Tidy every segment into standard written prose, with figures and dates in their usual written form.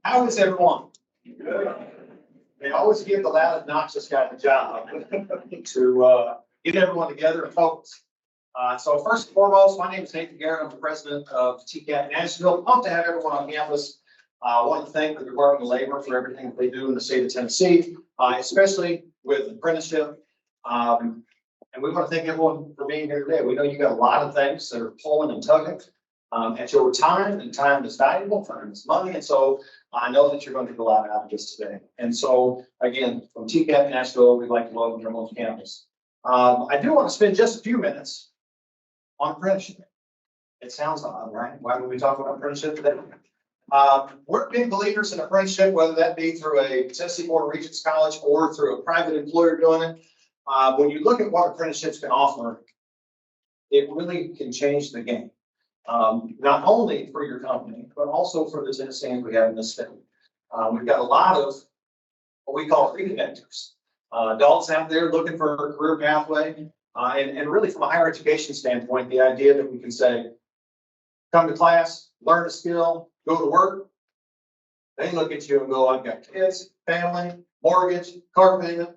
How is everyone? Good. They always give the loud, obnoxious guy the job to get everyone together and focus. So first and foremost, my name is Nathan Garrett. I'm the president of TCAP Nashville. Pumped to have everyone on campus. I want to thank the Department of Labor for everything that they do in the state of Tennessee, especially with apprenticeship. And we want to thank everyone for being here today. We know you got a lot of things that are pulling and tugging at your time, and time is valuable, time is money. And so I know that you're going to get a lot out of this today. And so again, from TCAP Nashville, we'd like to welcome everyone to campus. I do want to spend just a few minutes on apprenticeship. It sounds odd, right? Why would we talk about apprenticeship today? We're big believers in apprenticeship, whether that be through a Tennessee Board of Regents College or through a private employer doing it. When you look at what apprenticeships can offer, it really can change the game. Not only for your company, but also for the Tennesseans we have in this state. We've got a lot of what we call reconnectors. Adults out there looking for a career pathway. And really from a higher education standpoint, the idea that we can say, come to class, learn a skill, go to work. They look at you and go, I've got kids, family, mortgage, car payment.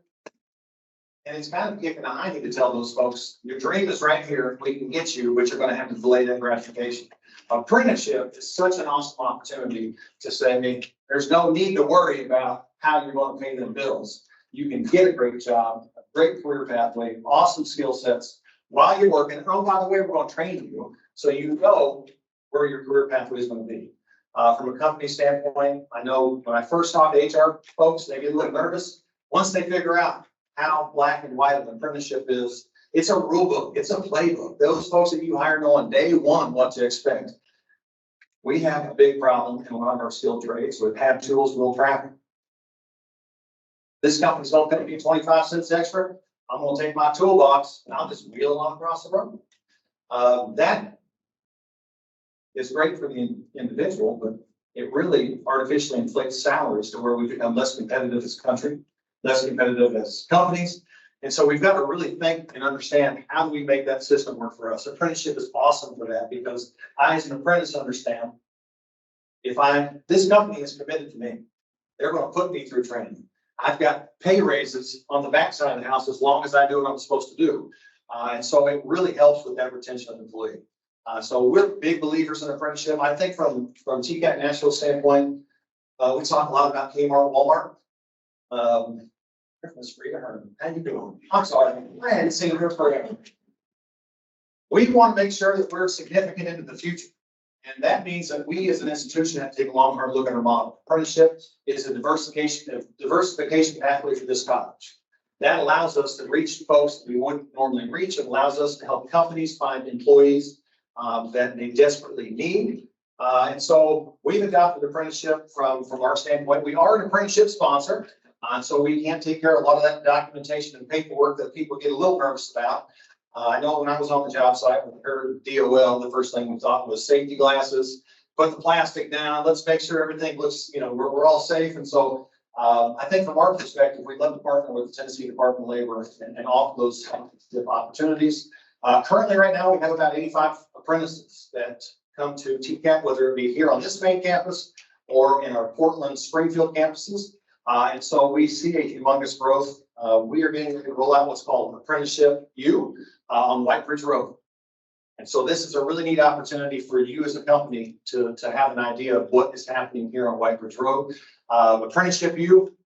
And it's kind of kicking the hiney to tell those folks, your dream is right here, we can get you, but you're going to have to delay that gratification. Apprenticeship is such an awesome opportunity to say, hey, there's no need to worry about how you're going to pay them bills. You can get a great job, a great career pathway, awesome skill sets while you're working. Oh, by the way, we're going to train you so you know where your career pathway is going to be. From a company standpoint, I know when I first talk to HR folks, they get a little nervous. Once they figure out how black and white an apprenticeship is, it's a rule book, it's a playbook. Those folks that you hire know on day one what to expect. We have a big problem in a lot of our skilled trades with have tools, will traffic. This company's going to pay me 25 cents extra. I'm going to take my toolbox and I'll just wheel it on across the road. That is great for the individual, but it really artificially inflates salaries to where we become less competitive as a country, less competitive as companies. And so we've got to really think and understand how do we make that system work for us. Apprenticeship is awesome for that because I, as an apprentice, understand if this company is committed to me, they're going to put me through training. I've got pay raises on the backside of the house as long as I do what I'm supposed to do. And so it really helps with that retention of employee. So we're big believers in apprenticeship. I think from TCAP Nashville standpoint, we talk a lot about Kmart, Walmart. Miss Rita, how you doing? I'm sorry, I hadn't seen her forever. We want to make sure that we're significant into the future. And that means that we as an institution have to take a long, hard look at our model. Apprenticeship is a diversification pathway for this college. That allows us to reach folks that we wouldn't normally reach. It allows us to help companies find employees that they desperately need. And so we've adopted apprenticeship from our standpoint. We are an apprenticeship sponsor. So we can't take care of a lot of that documentation and paperwork that people get a little nervous about. I know when I was on the job site with her DOL, the first thing we thought was safety glasses, put the plastic down, let's make sure everything looks, we're all safe. And so I think from our perspective, we'd love to partner with the Tennessee Department of Labor and offer those opportunities. Currently right now, we have about 85 apprentices that come to TCAP, whether it be here on this main campus or in our Portland, Springfield campuses. And so we see a humongous growth. We are getting ready to roll out what's called Apprenticeship U on White Bridge Road. And so this is a really neat opportunity for you as a company to have an idea of what is happening here on White Bridge Road. Apprenticeship U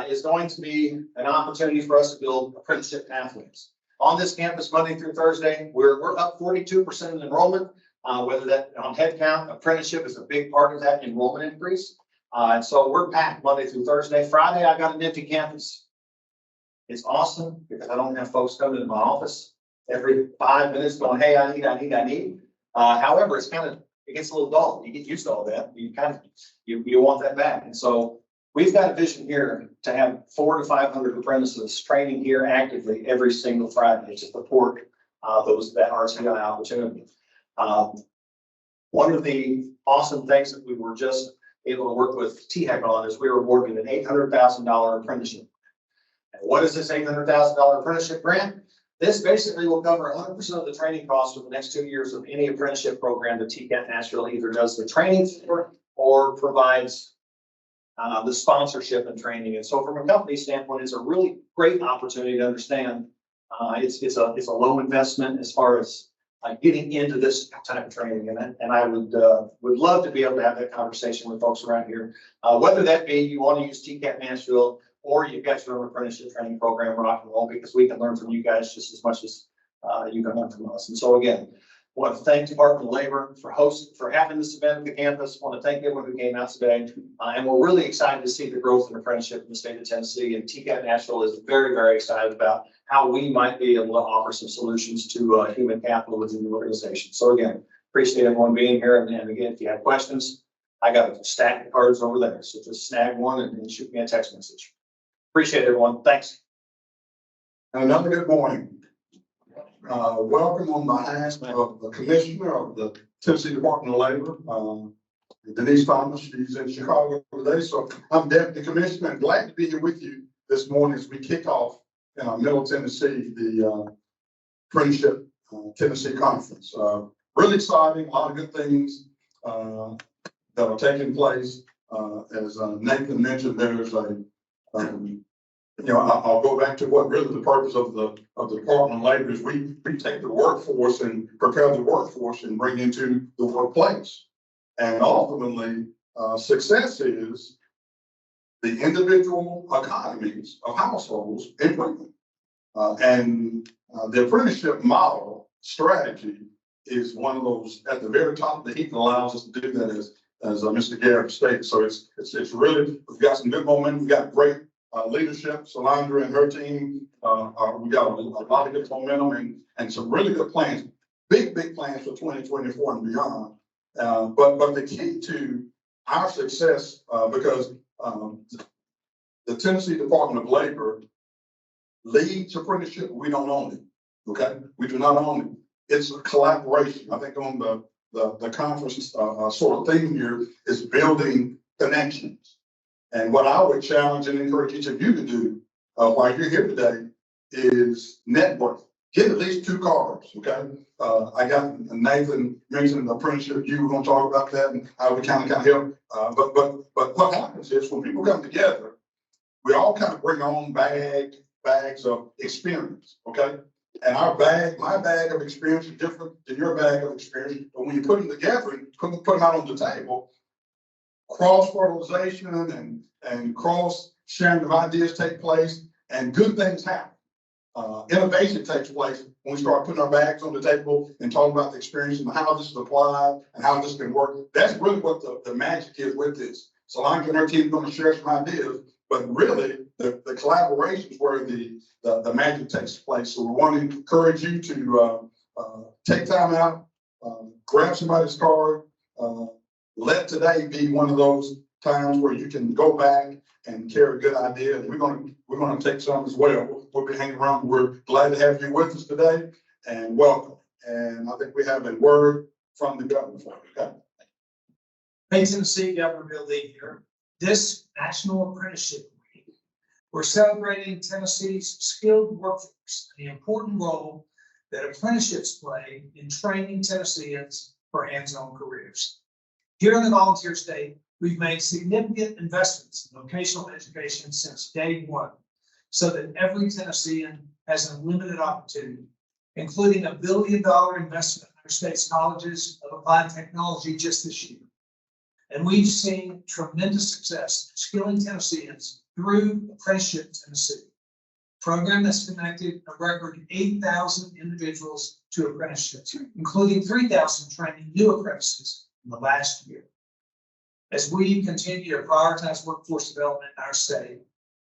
is going to be an opportunity for us to build apprenticeship pathways. On this campus, Monday through Thursday, we're up 42% in enrollment, whether that on headcount, apprenticeship is a big part of that enrollment increase. And so we're packed Monday through Thursday. Friday, I got an empty campus. It's awesome because I don't have folks coming into my office every 5 minutes going, hey, I need. However, it gets a little dull. You get used to all that. You want that back. And so we've got a vision here to have 400 to 500 apprentices training here actively every single Friday to support that RCI opportunity. One of the awesome things that we were just able to work with THEC on is we were awarded an $800,000 apprenticeship. And what is this $800,000 apprenticeship grant? This basically will cover 100% of the training costs for the next 2 years of any apprenticeship program that TCAP Nashville either does the training for or provides the sponsorship and training. And so from a company standpoint, it's a really great opportunity to understand. It's a low investment as far as getting into this type of training. And I would love to be able to have that conversation with folks around here. Whether that be you want to use TCAP Nashville or you've got your own apprenticeship training program, rock and roll, because we can learn from you guys just as much as you can learn from us. And so again, I want to thank Department of Labor for having this event at the campus. I want to thank everyone who came out today. And we're really excited to see the growth in apprenticeship in the state of Tennessee. And TCAP Nashville is very, very excited about how we might be able to offer some solutions to human capital within the organization. So again, appreciate everyone being here. And again, if you have questions, I got a stack of cards over there. So just snag one and shoot me a text message. Appreciate it, everyone. Thanks. Another good morning. Welcome on behalf of the Commissioner of the Tennessee Department of Labor, Denise Thomas. She's in Chicago today, so I'm Deputy Commissioner and glad to be here with you this morning as we kick off in Middle Tennessee the Apprenticeship Tennessee Conference. Really exciting, a lot of good things that are taking place. As Nathan mentioned, there's I'll go back to what really the purpose of the Department of Labor is. We take the workforce and prepare the workforce and bring into the workplace. And ultimately, success is the individual economies of households improving. And the apprenticeship model strategy is one of those at the very top of the heap that allows us to do that, as Mr. Garrett stated. So it's really, we've got some good momentum. We've got great leadership. Solandra and her team, we got a lot of good momentum and some really good plans, big plans for 2024 and beyond. But the key to our success, because the Tennessee Department of Labor leads apprenticeship, we don't own it. Okay, we do not own it. It's a collaboration. I think on the conference sort of theme here is building connections. And what I would challenge and encourage each of you to do while you're here today is network. Get at least 2 cards, okay? I got Nathan mentioned the apprenticeship. You were going to talk about that and how we kind of help. But what happens is when people come together, we all kind of bring our own bags of experience, okay? And my bag of experience is different than your bag of experience. But when you put them together and put them out on the table, cross-fertilization and cross-sharing of ideas take place, and good things happen. Innovation takes place when we start putting our bags on the table and talking about the experience and how this is applied and how this can work. That's really what the magic is with this. Solange and her team are going to share some ideas, but really the collaboration is where the magic takes place. So we want to encourage you to take time out, grab somebody's card, let today be one of those times where you can go back and carry a good idea. And we're going to take some as well. We'll be hanging around. We're glad to have you with us today and welcome. And I think we have a word from the governor for you. Okay. Hey, Tennessee, Governor Bill Lee here. This National Apprenticeship Week, we're celebrating Tennessee's skilled workforce and the important role that apprenticeships play in training Tennesseans for hands-on careers. Here in the volunteer state, we've made significant investments in vocational education since day one, so that every Tennessean has an unlimited opportunity, including $1 billion investment in our state's colleges of applied technology just this year. And we've seen tremendous success in skilling Tennesseans through Apprenticeship Tennessee, a program that's connected a record 8,000 individuals to apprenticeships, including 3,000 training new apprentices in the last year. As we continue to prioritize workforce development in our state,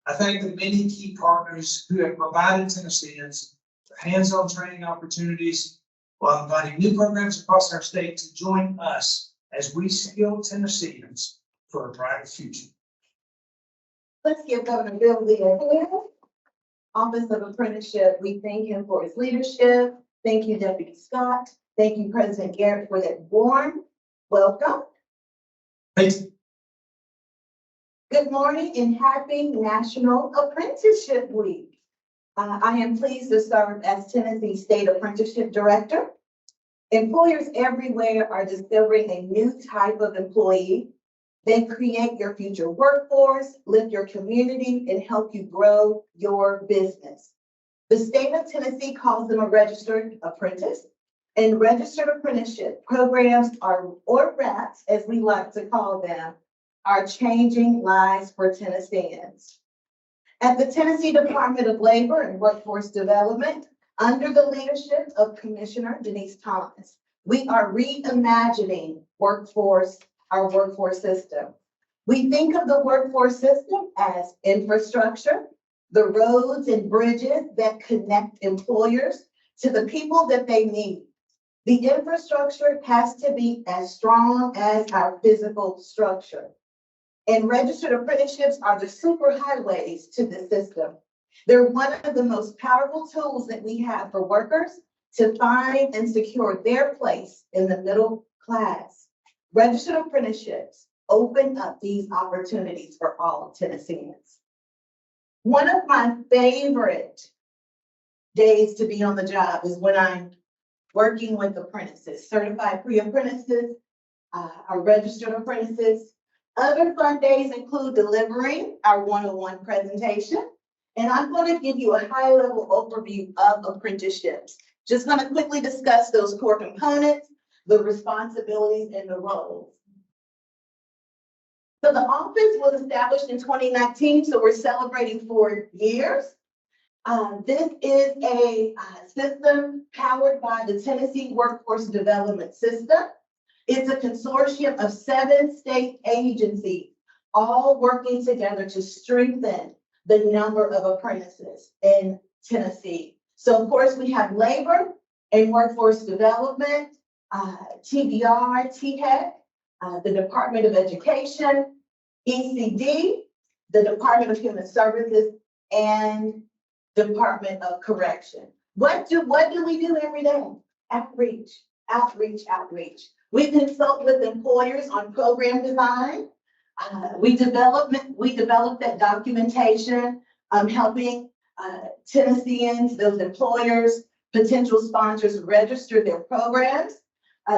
I thank the many key partners who have provided Tennesseans hands-on training opportunities while inviting new programs across our state to join us as we skill Tennesseans for a brighter future. Let's give Governor Bill Lee a hand. Office of Apprenticeship, we thank him for his leadership. Thank you, Deputy Scott. Thank you, President Garrett, for that warm welcome. Thanks. Good morning and happy National Apprenticeship Week. I am pleased to serve as Tennessee State Apprenticeship Director. Employers everywhere are discovering a new type of employee They create your future workforce, lift your community, and help you grow your business. The state of Tennessee calls them a registered apprentice, and registered apprenticeship programs are, or RAPs, as we like to call them, are changing lives for Tennesseans. At the Tennessee Department of Labor and Workforce Development, under the leadership of Commissioner Denise Thomas, we are reimagining our workforce system. We think of the workforce system as infrastructure, the roads and bridges that connect employers to the people that they need. The infrastructure has to be as strong as our physical structure. And registered apprenticeships are the superhighways to the system. They're one of the most powerful tools that we have for workers to find and secure their place in the middle class. Registered apprenticeships open up these opportunities for all Tennesseans. One of my favorite days to be on the job is when I'm working with apprentices, certified pre-apprentices, our registered apprentices. Other fun days include delivering our one-on-one presentation. And I'm going to give you a high-level overview of apprenticeships. Just going to quickly discuss those core components, the responsibilities, and the roles. So the office was established in 2019, so we're celebrating 4 years. This is a system powered by the Tennessee Workforce Development System. It's a consortium of 7 state agencies, all working together to strengthen the number of apprentices in Tennessee. So of course we have labor and workforce development, TBR, THEC, the Department of Education, ECD, the Department of Human Services, and Department of Correction. What do we do every day? Outreach, outreach, outreach. We consult with employers on program design. We develop that documentation, helping Tennesseans, those employers, potential sponsors register their programs.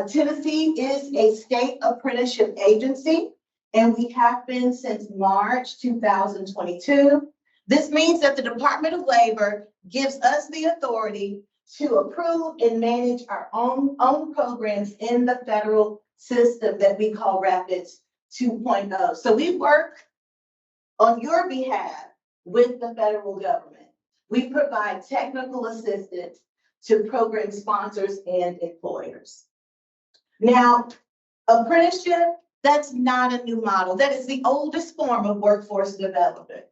Tennessee is a state apprenticeship agency, and we have been since March 2022. This means that the Department of Labor gives us the authority to approve and manage our own programs in the federal system that we call Rapids 2.0. So we work on your behalf with the federal government. We provide technical assistance to program sponsors and employers. Now, apprenticeship, that's not a new model. That is the oldest form of workforce development.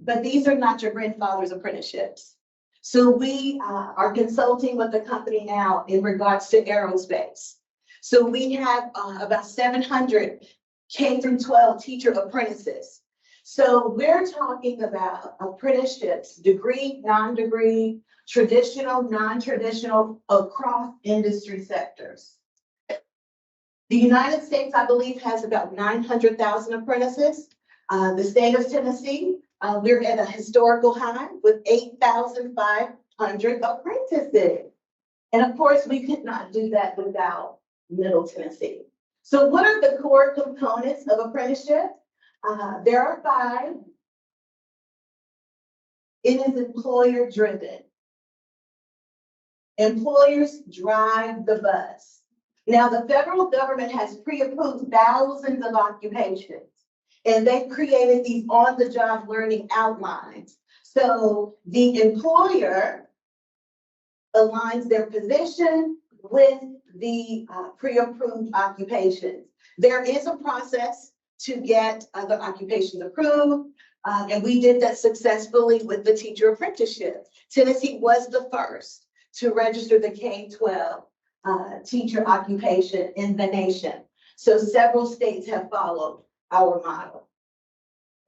But these are not your grandfather's apprenticeships. So we are consulting with the company now in regards to aerospace. So we have about 700 K through 12 teacher apprentices. So we're talking about apprenticeships, degree, non-degree, traditional, non-traditional, across industry sectors. The United States, I believe, has about 900,000 apprentices. The state of Tennessee, we're at a historical high with 8,500 apprentices. And of course, we could not do that without Middle Tennessee. So what are the core components of apprenticeship? There are 5. It is employer driven. Employers drive the bus. Now, the federal government has pre-approved thousands of occupations, and they've created these on-the-job learning outlines. So the employer aligns their position with the pre-approved occupations. There is a process to get other occupations approved, and we did that successfully with the teacher apprenticeship. Tennessee was the first to register the K-12 teacher occupation in the nation. So several states have followed our model.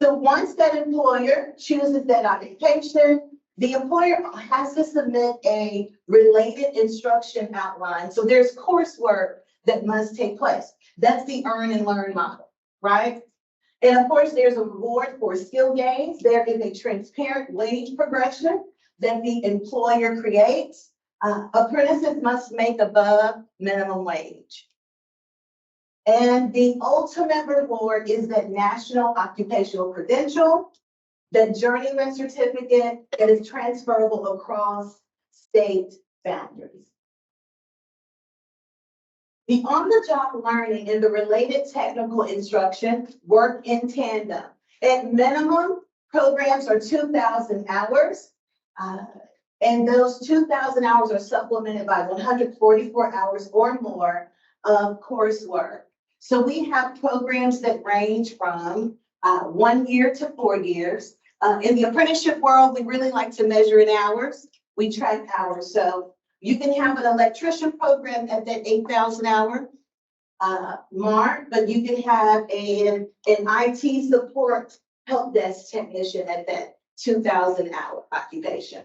So once that employer chooses that occupation, the employer has to submit a related instruction outline. So there's coursework that must take place. That's the earn and learn model, right? And of course, there's a reward for skill gains. There is a transparent wage progression that the employer creates. Apprentices must make above minimum wage. And the ultimate reward is that national occupational credential, that journeyman certificate that is transferable across state boundaries. The on-the-job learning and the related technical instruction work in tandem. At minimum, programs are 2,000 hours. And those 2,000 hours are supplemented by 144 hours or more of coursework. So we have programs that range from 1 year to 4 years. In the apprenticeship world, we really like to measure in hours. We track hours. So you can have an electrician program at that 8,000 hour mark, but you can have an IT support help desk technician at that 2,000 hour occupation.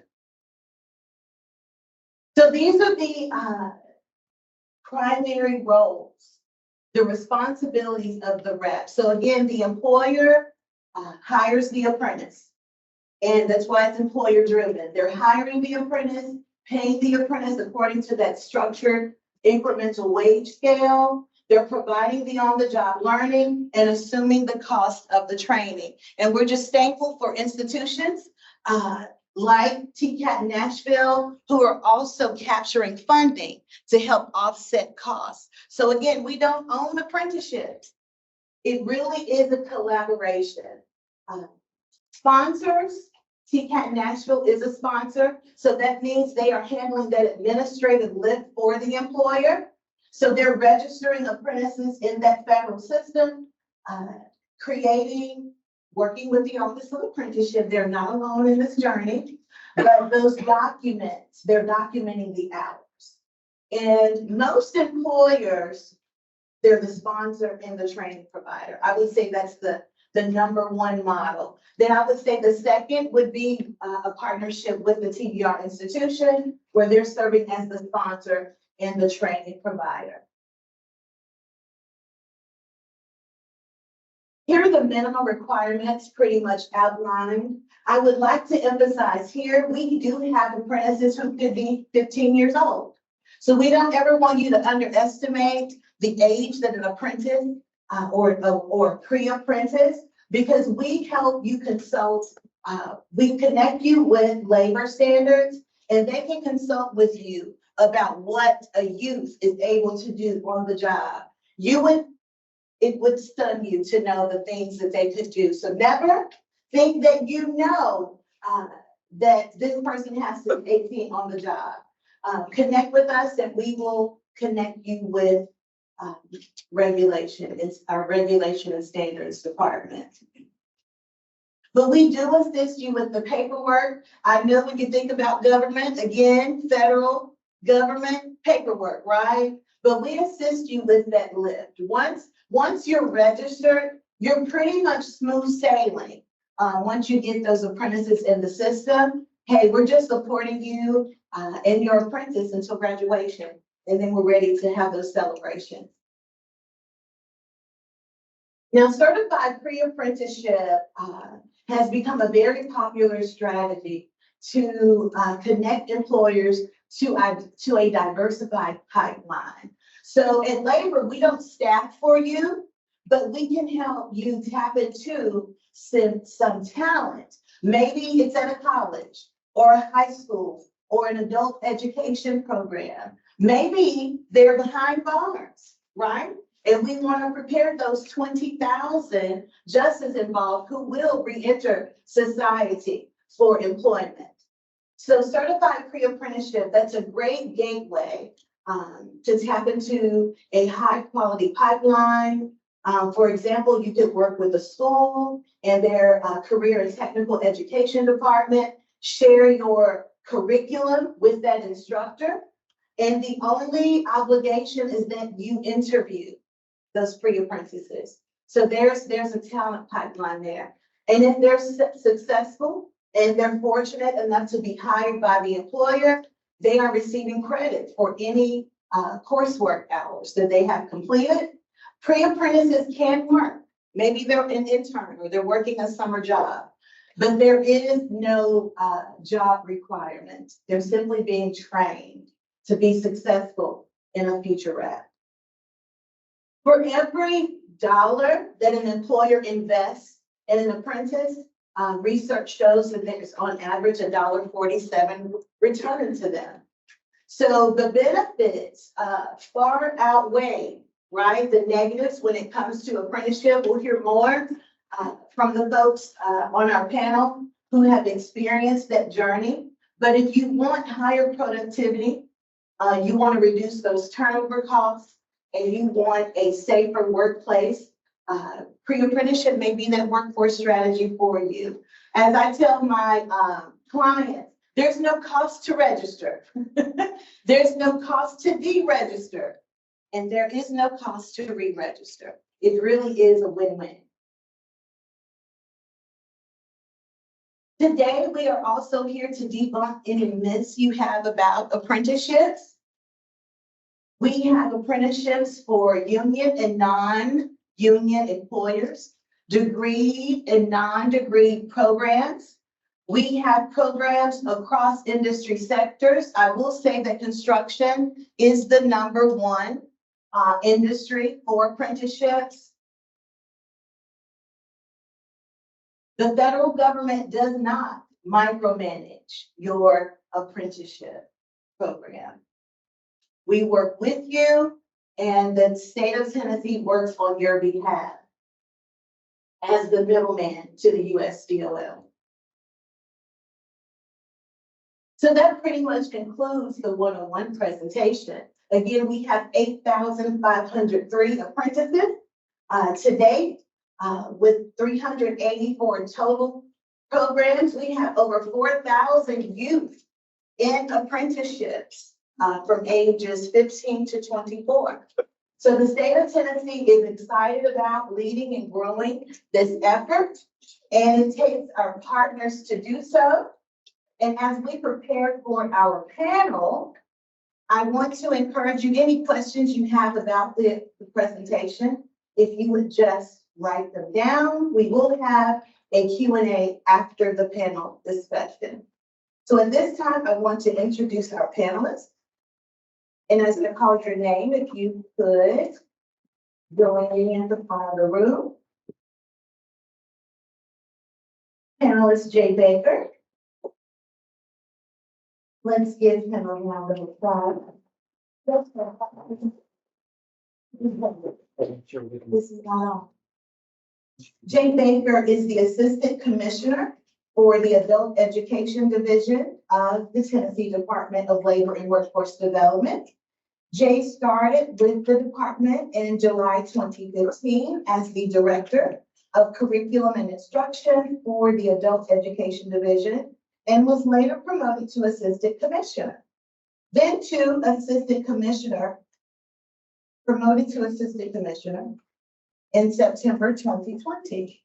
So these are the primary roles, the responsibilities of the rep. So again, the employer hires the apprentice. And that's why it's employer driven. They're hiring the apprentice, paying the apprentice according to that structured incremental wage scale. They're providing the on-the-job learning and assuming the cost of the training. And we're just thankful for institutions like TCAT Nashville, who are also capturing funding to help offset costs. So again, we don't own apprenticeships. It really is a collaboration. Sponsors, TCAT Nashville is a sponsor. So that means they are handling that administrative lift for the employer. So they're registering apprentices in that federal system, working with the Office of Apprenticeship. They're not alone in this journey, but those documents, they're documenting the hours. And most employers, they're the sponsor and the training provider. I would say that's the number one model. Then I would say the second would be a partnership with the TBR institution, where they're serving as the sponsor and the training provider. Here are the minimum requirements pretty much outlined. I would like to emphasize here, we do have apprentices who could be 15 years old. So we don't ever want you to underestimate the age that an apprentice or pre-apprentice, because we help you consult, we connect you with labor standards, and they can consult with you about what a youth is able to do on the job. It would stun you to know the things that they could do. So never think that you know that this person has to be 18 on the job. Connect with us and we will connect you with regulation. It's our regulation and standards department. But we do assist you with the paperwork. I know when you think about government, again, federal government paperwork, right? But we assist you with that lift. Once you're registered, you're pretty much smooth sailing. Once you get those apprentices in the system, hey, we're just supporting you and your apprentice until graduation. And then we're ready to have those celebrations. Now, certified pre-apprenticeship has become a very popular strategy to connect employers to a diversified pipeline. So at labor, we don't staff for you, but we can help you tap into some talent. Maybe it's at a college or a high school or an adult education program. Maybe they're behind bars, right? And we want to prepare those 20,000 just as involved who will re-enter society for employment. So certified pre-apprenticeship, that's a great gateway to tap into a high quality pipeline. For example, you could work with a school and their career and technical education department, share your curriculum with that instructor. And the only obligation is that you interview those pre-apprentices. So there's a talent pipeline there. And if they're successful and they're fortunate enough to be hired by the employer, they are receiving credit for any coursework hours that they have completed. Pre-apprentices can work. Maybe they're an intern or they're working a summer job, but there is no job requirement. They're simply being trained to be successful in a future rep. For every dollar that an employer invests in an apprentice, research shows that there's on average $1.47 return to them. So the benefits far outweigh, right, the negatives when it comes to apprenticeship. We'll hear more from the folks on our panel who have experienced that journey. But if you want higher productivity, you want to reduce those turnover costs, and you want a safer workplace, pre-apprenticeship may be that workforce strategy for you. As I tell my clients, there's no cost to register. There's no cost to deregister. And there is no cost to re-register. It really is a win-win. Today, we are also here to debunk any myths you have about apprenticeships. We have apprenticeships for union and non-union employers, degree and non-degree programs. We have programs across industry sectors. I will say that construction is the #1 industry for apprenticeships. The federal government does not micromanage your apprenticeship program. We work with you, and the state of Tennessee works on your behalf as the middleman to the USDOL. So that pretty much concludes the 101 presentation. Again, we have 8,503 apprentices to date, with 384 total programs. We have over 4,000 youth in apprenticeships from ages 15 to 24. So the state of Tennessee is excited about leading and growing this effort, and it takes our partners to do so. And as we prepare for our panel, I want to encourage you, any questions you have about the presentation, if you would just write them down. We will have a Q&A after the panel discussion. So at this time, I want to introduce our panelists. And as I call your name, if you could join me in the front of the room. Panelist Jay Baker. Let's give him a round of applause. This is not on. Jay Baker is the Assistant Commissioner for the Adult Education Division of the Tennessee Department of Labor and Workforce Development. Jay started with the department in July 2015 as the Director of Curriculum and Instruction for the Adult Education Division, and was later promoted to Assistant Commissioner. Then to Assistant Commissioner, promoted to Assistant Commissioner in September 2020.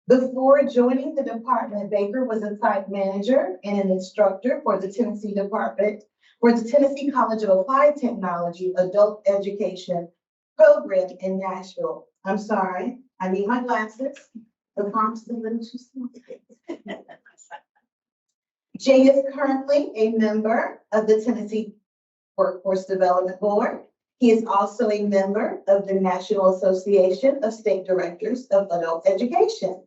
Before joining the department, Baker was a site manager and an instructor for the Tennessee College of Applied Technology Adult Education Program in Nashville. I'm sorry, I need my glasses. The font's a little too small. Jay is currently a member of the Tennessee Workforce Development Board. He is also a member of the National Association of State Directors of Adult Education.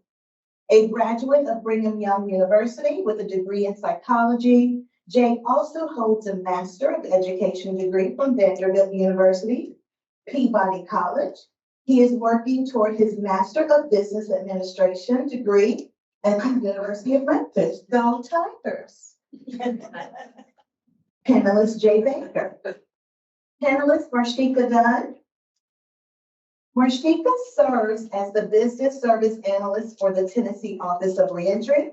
A graduate of Brigham Young University with a degree in psychology, Jay also holds a Master of Education degree from Vanderbilt University, Peabody College. He is working toward his Master of Business Administration degree at the University of Memphis. Go Tigers! Panelist Jay Baker. Panelist Marshika Dunn. Marshika serves as the Business Service Analyst for the Tennessee Office of Reentry.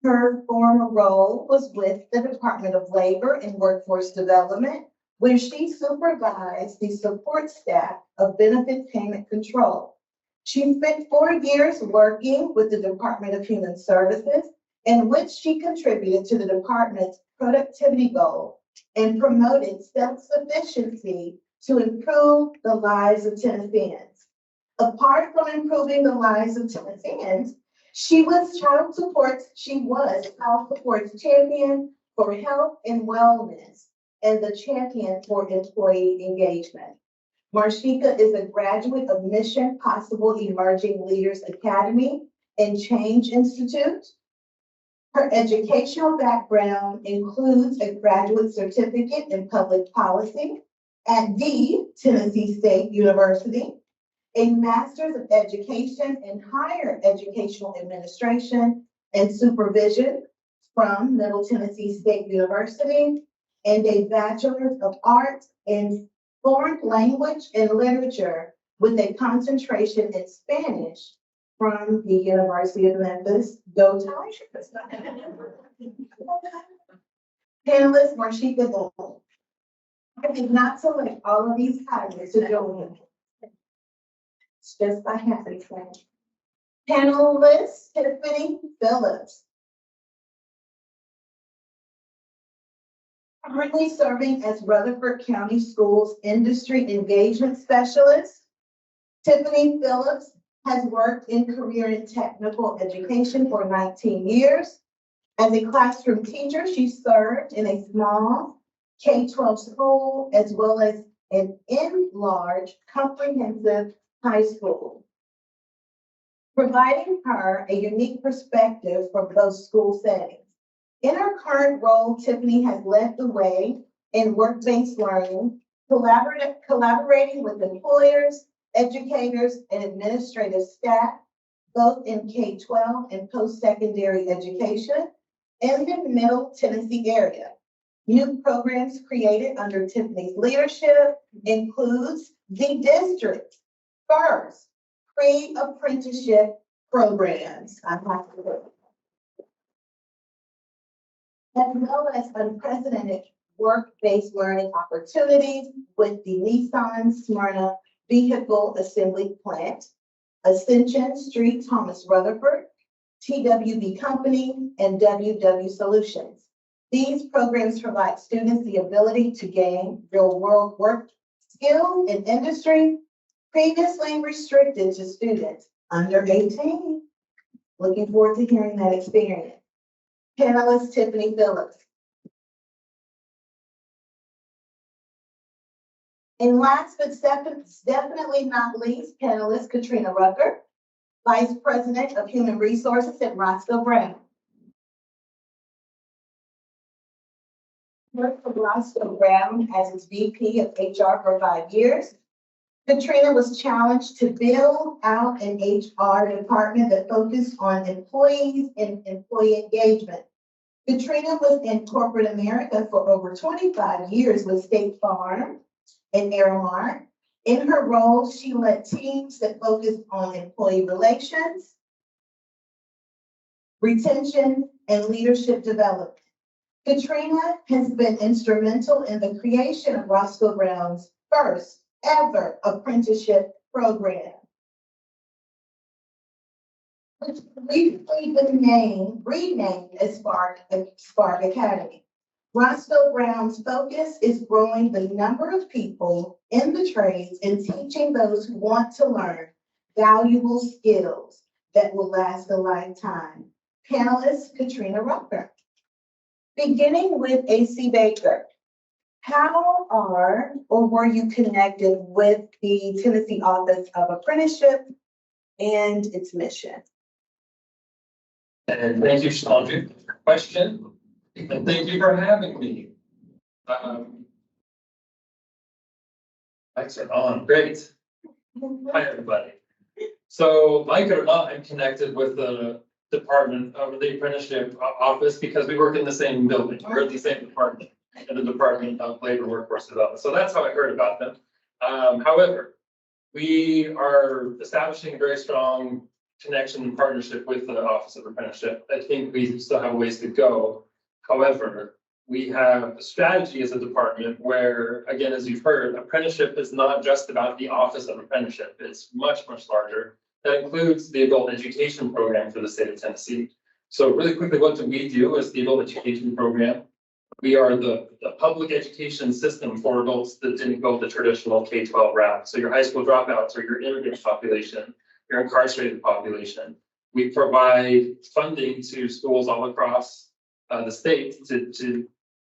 Her former role was with the Department of Labor and Workforce Development, where she supervised the support staff of benefit payment control. She spent 4 years working with the Department of Human Services, in which she contributed to the department's productivity goal and promoted self-sufficiency to improve the lives of Tennesseans. Apart from improving the lives of Tennesseans, she was child support champion for health and wellness and the champion for employee engagement. Marshika is a graduate of Mission Possible Emerging Leaders Academy and Change Institute. Her educational background includes a graduate certificate in public policy at the Tennessee State University, a master's of education in higher educational administration and supervision from Middle Tennessee State University, and a bachelor's of arts in foreign language and literature with a concentration in Spanish from the University of Memphis. Go Tigers! Panelist Marshika Dole. I did not select all of these titles to join me. It's just by happenstance. Panelist Tiffany Phillips. Currently serving as Rutherford County Schools Industry Engagement Specialist. Tiffany Phillips has worked in career and technical education for 19 years. As a classroom teacher, she served in a small K-12 school as well as an in-large comprehensive high school, providing her a unique perspective for both school settings. In her current role, Tiffany has led the way in work-based learning, collaborating with employers, educators, and administrative staff, both in K-12 and post-secondary education in the Middle Tennessee area. New programs created under Tiffany's leadership includes the district's first pre-apprenticeship programs. As well as unprecedented work-based learning opportunities with the Nissan Smyrna Vehicle Assembly Plant, Ascension Street Thomas Rutherford, TWB Company, and WW Solutions. These programs provide students the ability to gain real-world work skills in industry previously restricted to students under 18. Looking forward to hearing that experience. Panelist Tiffany Phillips. And last but definitely not least, panelist Katrina Rucker, Vice President of Human Resources at Roscoe Brown. Worked for Roscoe Brown as its VP of HR for 5 years. Katrina was challenged to build out an HR department that focused on employees and employee engagement. Katrina was in corporate America for over 25 years with State Farm and Aramark. In her role, she led teams that focused on employee relations, retention, and leadership development. Katrina has been instrumental in the creation of Roscoe Brown's first ever apprenticeship program, which recently been renamed as Spark Academy. Roscoe Brown's focus is growing the number of people in the trades and teaching those who want to learn valuable skills that will last a lifetime. Panelist Katrina Rucker. Beginning with AC Baker. How are or were you connected with the Tennessee Office of Apprenticeship and its mission? And thank you, Chandra, for your question. And thank you for having me. Lights are on, great. Hi, everybody. So, like it or not, I'm connected with the department of the apprenticeship office because we work in the same building. We're at the same department, in the Department of Labor Workforce Development. So that's how I heard about them. However, we are establishing a very strong connection and partnership with the Office of Apprenticeship. I think we still have ways to go. However, we have a strategy as a department where, again, as you've heard, apprenticeship is not just about the Office of Apprenticeship. It's much, much larger. That includes the adult education program for the state of Tennessee. So really quickly, what do we do as the adult education program? We are the public education system for adults that didn't go the traditional K-12 route. So your high school dropouts or your immigrant population, your incarcerated population. We provide funding to schools all across the state to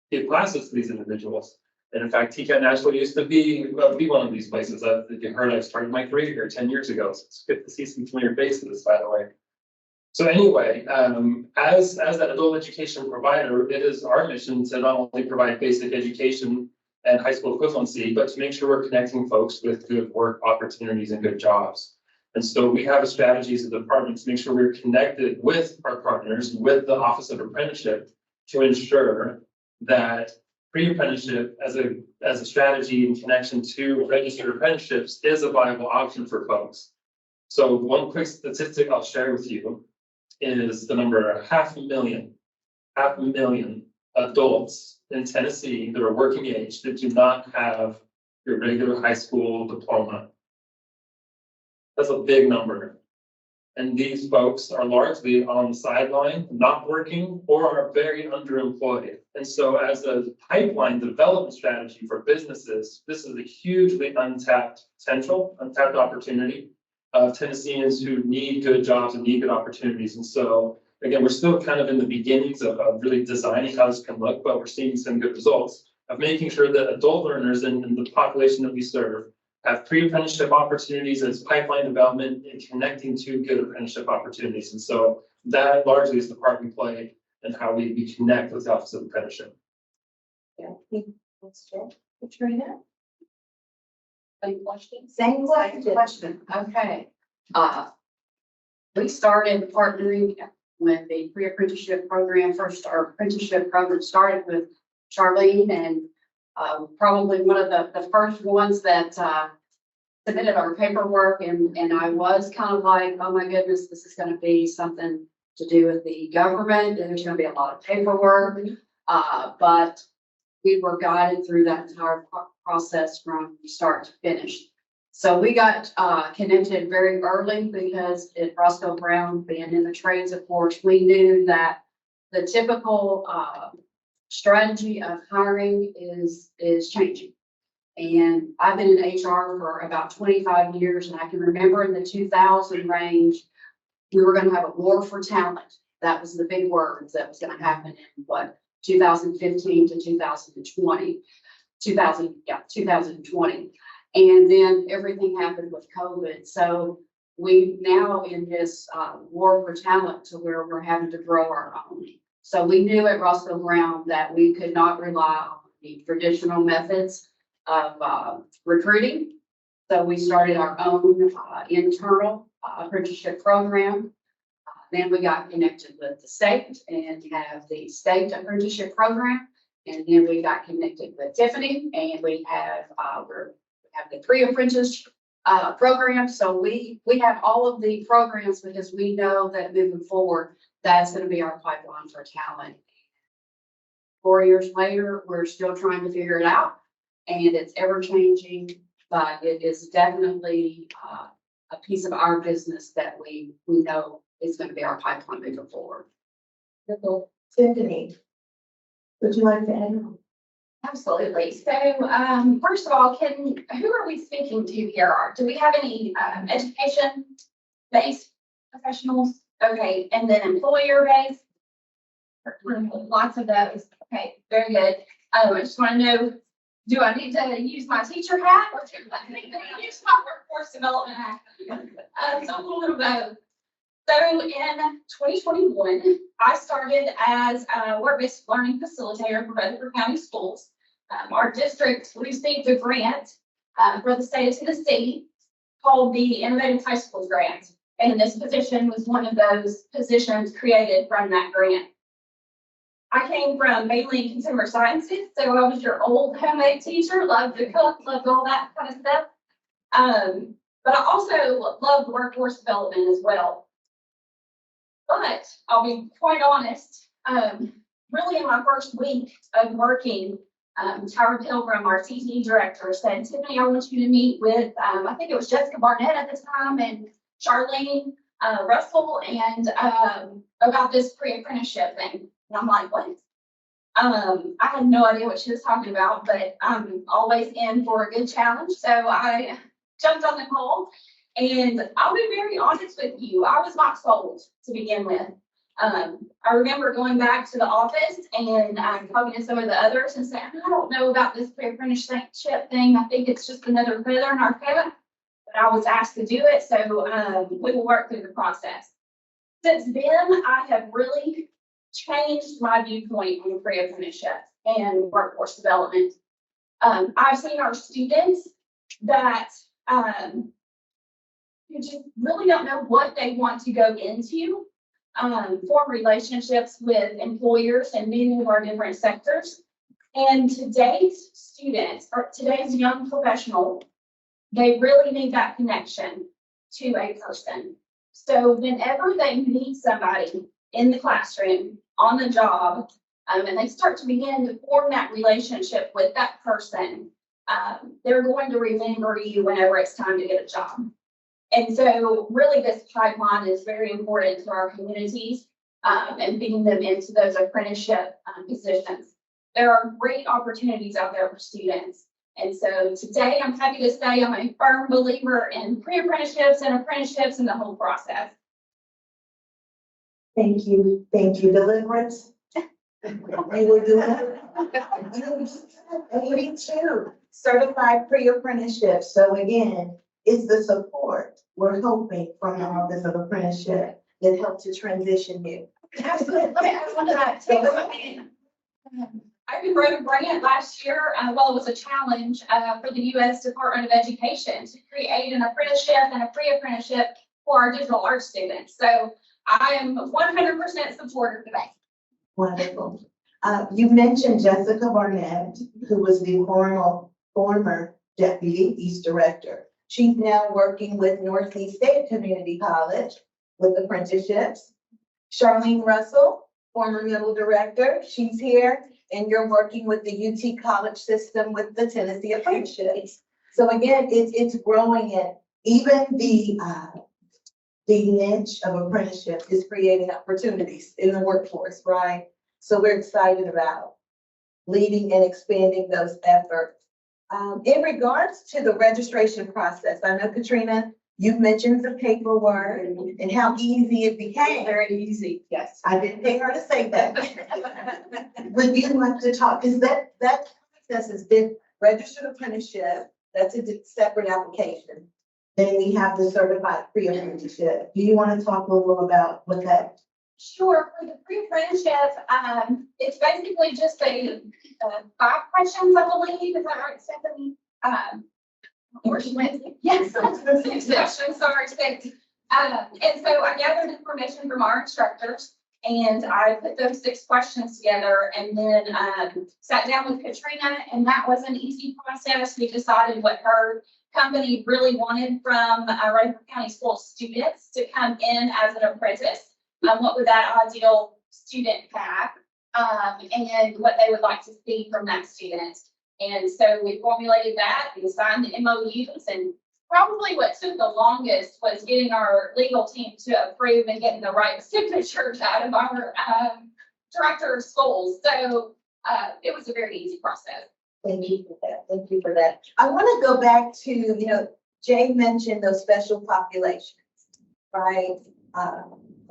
give classes to these individuals. And in fact, TCAT Nashville used to be one of these places. If you heard, I started my career here 10 years ago. So it's good to see some familiar faces, by the way. So anyway, as an adult education provider, it is our mission to not only provide basic education and high school equivalency, but to make sure we're connecting folks with good work opportunities and good jobs. And so we have a strategy as a department to make sure we're connected with our partners, with the Office of Apprenticeship, to ensure that pre-apprenticeship as a strategy in connection to registered apprenticeships is a viable option for folks. So one quick statistic I'll share with you is the number 500,000 adults in Tennessee that are working age that do not have your regular high school diploma. That's a big number. And these folks are largely on the sideline, not working, or are very underemployed. And so as a pipeline development strategy for businesses, this is a hugely untapped potential, untapped opportunity of Tennesseans who need good jobs and need good opportunities. And so, again, we're still kind of in the beginnings of really designing how this can look, but we're seeing some good results of making sure that adult learners in the population that we serve have pre-apprenticeship opportunities as pipeline development and connecting to good apprenticeship opportunities. And so that largely is the part we play in how we connect with the Office of Apprenticeship. Yeah, let's check. Katrina? Same question? Same question. Okay. We started partnering with the pre-apprenticeship program. First, our apprenticeship program started with Charlene, and probably one of the first ones that submitted our paperwork, and I was kind of like, oh my goodness, this is going to be something to do with the government, and there's going to be a lot of paperwork, but we were guided through that entire process from start to finish. So we got connected very early because at Roscoe Brown, being in the trades, of course, we knew that the typical strategy of hiring is changing. And I've been in HR for about 25 years, and I can remember in the 2000 range, we were going to have a war for talent. That was the big word that was going to happen in 2015 to 2020. 2020. And then everything happened with COVID. So we now in this war for talent to where we're having to grow our own. So we knew at Roscoe Brown that we could not rely on the traditional methods of recruiting. So we started our own internal apprenticeship program. Then we got connected with the state and have the state apprenticeship program. And then we got connected with Tiffany, and we have the pre-apprentice program. So we have all of the programs because we know that moving forward, that's going to be our pipeline for talent. 4 years later, we're still trying to figure it out, and it's ever changing, but it is definitely a piece of our business that we know is going to be our pipeline moving forward. Tiffany, would you like to add? Absolutely. So, first of all, who are we speaking to here? Do we have any education-based professionals? Okay, and then employer-based? Lots of those. Okay, very good. I just want to know, do I need to use my teacher hat or do I need to use my workforce development hat? So a little bit of both. So in 2021, I started as a work-based learning facilitator for Rutherford County Schools. Our district received a grant for the state of Tennessee called the Innovative High Schools Grant. And this position was one of those positions created from that grant. I came from mainly consumer sciences, so I was your old homemade teacher, loved to cook, loved all that kind of stuff. But I also loved workforce development as well. But I'll be quite honest, really in my first week of working, Tyra Pilgrim, our TT director, said, Tiffany, I want you to meet with, I think it was Jessica Barnett at the time, and Charlene Russell, and about this pre-apprenticeship thing. And I'm like, what? I had no idea what she was talking about, but I'm always in for a good challenge. So I jumped on the call, and I'll be very honest with you. I was not sold to begin with. I remember going back to the office and talking to some of the others and saying, I don't know about this pre-apprenticeship thing. I think it's just another feather in our cap. But I was asked to do it, so we will work through the process. Since then, I have really changed my viewpoint on pre-apprenticeship and workforce development. I've seen our students that who just really don't know what they want to go into, form relationships with employers in many of our different sectors. And today's students, or today's young professional, they really need that connection to a person. So whenever they meet somebody in the classroom, on the job, and they start to begin to form that relationship with that person, they're going to remember you whenever it's time to get a job. And so really this pipeline is very important to our communities, and feeding them into those apprenticeship positions. There are great opportunities out there for students. And so today I'm happy to say I'm a firm believer in pre-apprenticeships and apprenticeships and the whole process. Thank you, Deliverance. We were doing me too, certified pre-apprenticeship. So again, it's the support we're hoping from the Office of Apprenticeship that helps to transition you. Absolutely. I wrote a grant last year, well, it was a challenge for the U.S. Department of Education to create an apprenticeship and a pre-apprenticeship for our digital arts students. So I am 100% supportive of that. Wonderful. You mentioned Jessica Barnett, who was the former Deputy East Director. She's now working with Northeast State Community College with apprenticeships. Charlene Russell, former Middle Director, she's here, and you're working with the UT College system with the Tennessee Apprenticeships. So again, it's growing, and even the niche of apprenticeship is creating opportunities in the workforce, right? So we're excited about leading and expanding those efforts. In regards to the registration process, I know, Katrina, you've mentioned the paperwork and how easy it became. Very easy, yes. I didn't pay her to say that. Would you like to talk, because that process has been registered apprenticeship, that's a separate application. Then we have the certified pre-apprenticeship. Do you want to talk a little about what that? Sure. For the pre-apprenticeship, it's basically just a 5 questions, I believe. Is that right, Stephanie? Or she went, yes, 6 questions, sorry, 6. And so I gathered information from our instructors, and I put those 6 questions together, and then sat down with Katrina, and that was an easy process. We decided what her company really wanted from Rutherford County School students to come in as an apprentice. What would that ideal student have, and what they would like to see from that student. And so we formulated that, we signed the MOUs, and probably what took the longest was getting our legal team to approve and getting the right signatures out of our director of schools. So it was a very easy process. Thank you for that. Thank you for that. I want to go back to, Jay mentioned those special populations, right?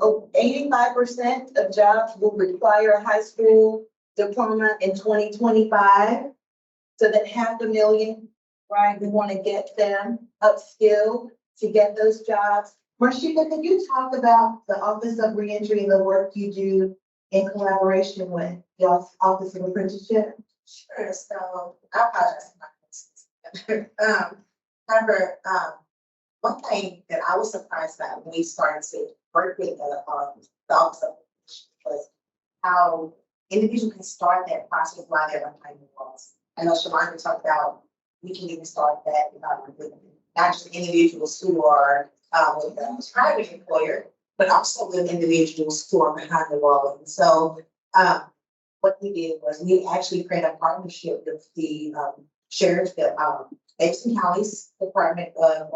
85% of jobs will require a high school diploma in 2025. So that 500,000, right? We want to get them upskilled to get those jobs. Marshika, can you talk about the Office of Reentry and the work you do in collaboration with your Office of Apprenticeship? Sure. So I apologize for my one thing that I was surprised about when we started to work with the Office of Apprenticeship was how individuals can start that process while they're behind the walls. I know Shalonda talked about we can even start that with not just individuals who are with a private employer, but also with individuals who are behind the wall. And so what we did was we actually created a partnership with the sheriff, the Davidson County's Department of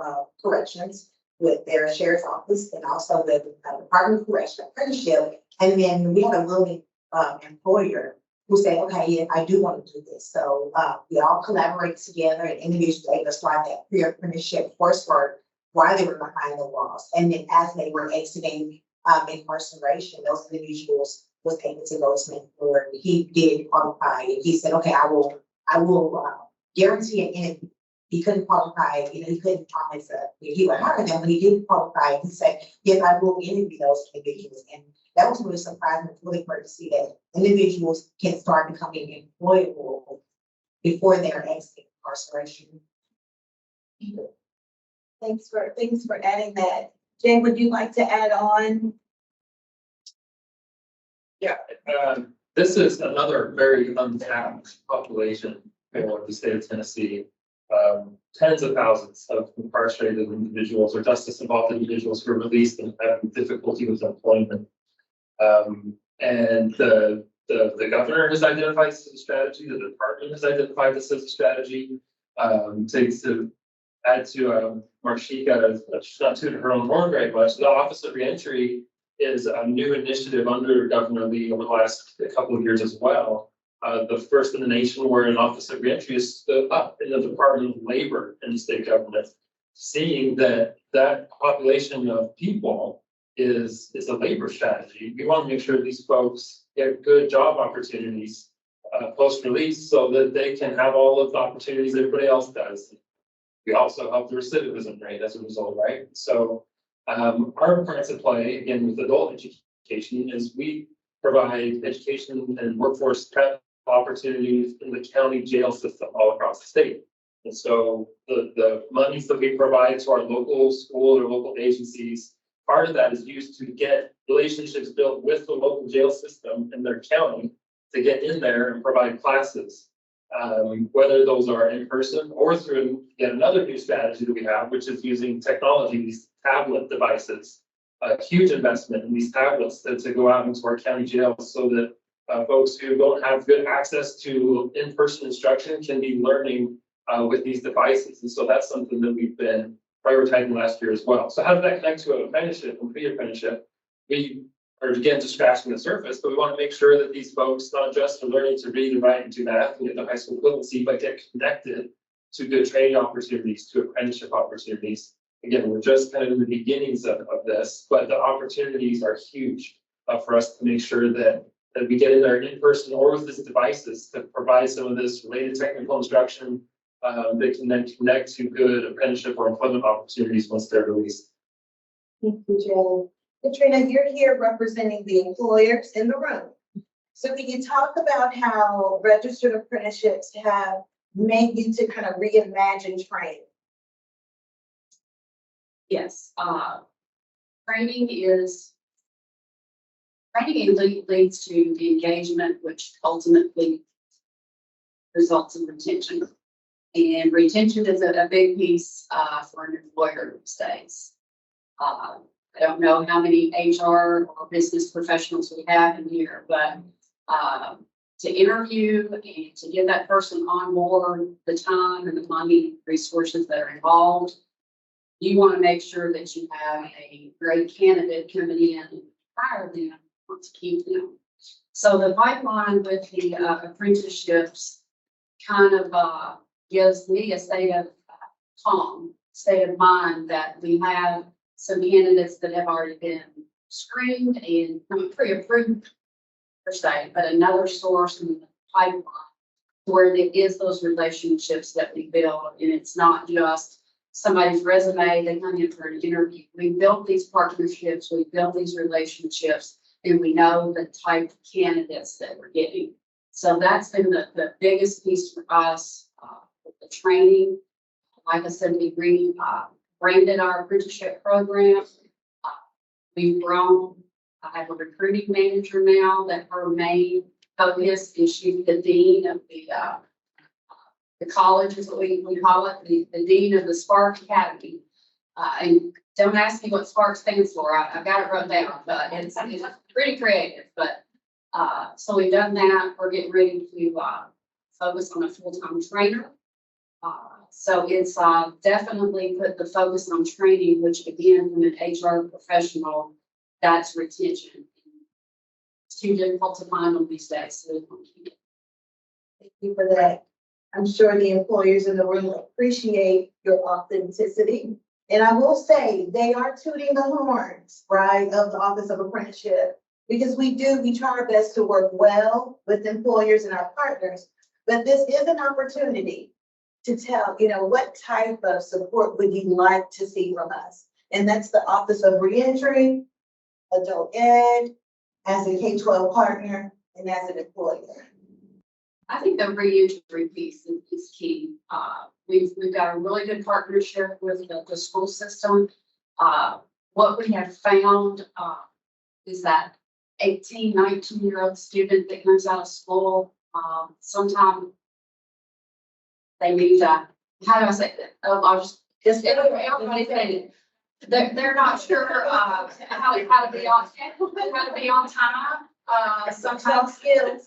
Corrections, with their sheriff's office, and also with the Department of Corrections Apprenticeship. And then we had a willing employer who said, okay, yeah, I do want to do this. So we all collaborated together, and individuals able to start that pre-apprenticeship coursework while they were behind the walls. And then as they were exiting incarceration, those individuals was able to go to employer. He did qualify, and he said, okay, I will guarantee an interview. He couldn't qualify, he couldn't promise he would hire them, but he did qualify. He said, yes, I will interview those individuals. And that was really surprising, really great to see that individuals can start becoming employable before they're exiting incarceration. Thanks for adding that. Jay, would you like to add on? Yeah, this is another very untapped population for the state of Tennessee. Tens of thousands of incarcerated individuals or justice involved individuals who are released and have difficulty with employment. And the governor has identified this as a strategy, the department has identified this as a strategy. To add to Marshika, not to her own horn very much, the Office of Reentry is a new initiative under Governor Lee over the last couple of years as well. The first in the nation where an Office of Reentry is stood up in the Department of Labor in the state government, seeing that population of people is a labor strategy. We want to make sure these folks get good job opportunities post-release so that they can have all of the opportunities everybody else does. We also help the recidivism rate as a result, right? So our part to play, again, with adult education is we provide education and workforce prep opportunities in the county jail system all across the state. And so the monies that we provide to our local school or local agencies, part of that is used to get relationships built with the local jail system in their county to get in there and provide classes. Whether those are in person or through yet another new strategy that we have, which is using technology, these tablet devices, a huge investment in these tablets to go out into our county jails so that folks who don't have good access to in-person instruction can be learning with these devices. And so that's something that we've been prioritizing last year as well. So how does that connect to an apprenticeship and pre-apprenticeship? We are again just scratching the surface, but we want to make sure that these folks not just are learning to read and write and do math and get the high school equivalency, but get connected to good training opportunities, to apprenticeship opportunities. Again, we're just kind of in the beginnings of this, but the opportunities are huge for us to make sure that we get in there in person or with these devices to provide some of this related technical instruction that can then connect to good apprenticeship or employment opportunities once they're released. Thank you, Jay. Katrina, you're here representing the employers in the room. So can you talk about how registered apprenticeships have made you to kind of reimagine training? Yes, training leads to the engagement, which ultimately results in retention. And retention is a big piece for an employer these days. I don't know how many HR or business professionals we have in here, but to interview and to get that person on board, the time and the money, resources that are involved, you want to make sure that you have a great candidate coming in and hire them, want to keep them. So the pipeline with the apprenticeships kind of gives me a state of mind that we have some candidates that have already been screened and pre-approved per se, but another source in the pipeline where there is those relationships that we build, and it's not just somebody's resume, they come in for an interview. We built these partnerships, we built these relationships, and we know the type of candidates that we're getting. So that's been the biggest piece for us with the training. Like I said, we branded our apprenticeship program. We've grown. I have a recruiting manager now that her main focus is she's the dean of the college is what we call it, the dean of the Spark Academy. And don't ask me what Spark stands for. I've got it wrote down, but it's pretty creative. But so we've done that. We're getting ready to focus on a full-time trainer. So it's definitely put the focus on training, which again, from an HR professional, that's retention. It's too difficult to find them these days. So Thank you for that. I'm sure the employers in the room appreciate your authenticity And I will say, they are tooting the horns, right, of the Office of Apprenticeship. Because we try our best to work well with employers and our partners. But this is an opportunity to tell, what type of support would you like to see from us? And that's the Office of Reentry, Adult Ed, as a K-12 partner, and as an employer. I think the reentry piece is key. We've got a really good partnership with the school system. What we have found, is that 18, 19-year-old student that comes out of school, sometimes they need to, how do I say that? I'll just everybody say it. They're not sure, how to be on time. Sometimes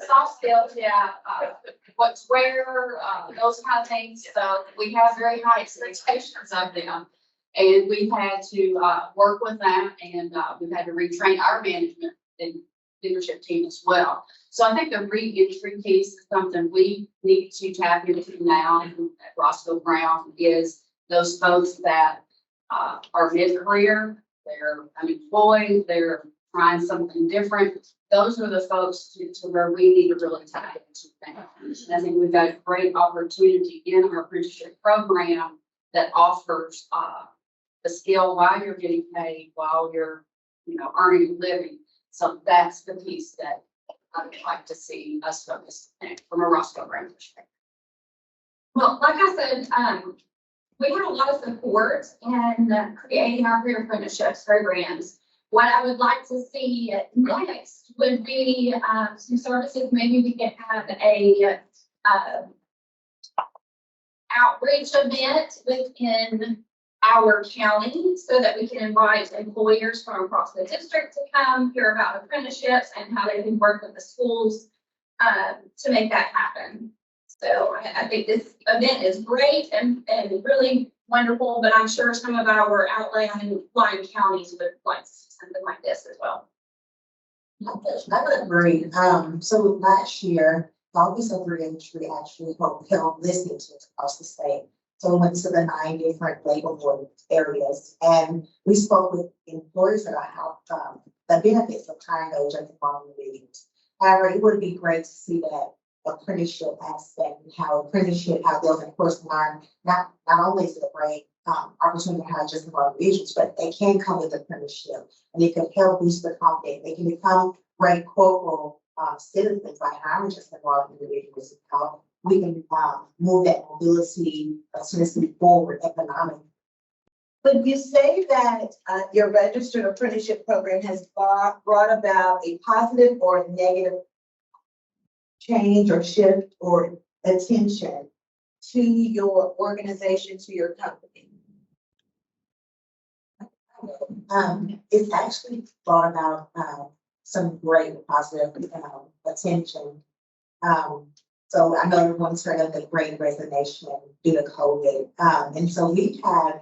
soft skills, yeah, what to wear, those kind of things. So we have very high expectations of them. And we've had to, work with them, and, we've had to retrain our management and leadership team as well. So I think the re-entry piece is something we need to tap into now at Roscoe Brown, is those folks that are mid-career, they're unemployed, they're trying something different. Those are the folks to where we need to really tap into now. And I think we've got a great opportunity in our apprenticeship program that offers the skill while you're getting paid, while you're earning a living. So that's the piece that I would like to see us focus on from a Roscoe Brown perspective. Well, like I said, we have a lot of support in creating our career apprenticeships programs. What I would like to see next would be some services. Maybe we could have a outreach event within our county so that we can invite employers from across the district to come hear about apprenticeships and how they can work with the schools to make that happen. So I think this event is great and really wonderful, but I'm sure some of our outlying counties would like to see something like this as well. I would agree. So last year, the Office of Reentry actually held listening tours across the state. So we went to the 9 different labor board areas, and we spoke with employers about how the benefits of hiring those just among individuals. However, it would be great to see that apprenticeship aspect and how they'll of course learn not only is it a great opportunity to hire just among individuals, but they can come with apprenticeship and it can help boost their confidence. They can become great corporal citizens by hiring just among individuals. How we can move that mobility forward economically. Would you say that your registered apprenticeship program has brought about a positive or negative change or shift or attention to your organization, to your company? It's actually brought about some great positive attention. So I know everyone's heard of the Great Resignation due to COVID. And so we've had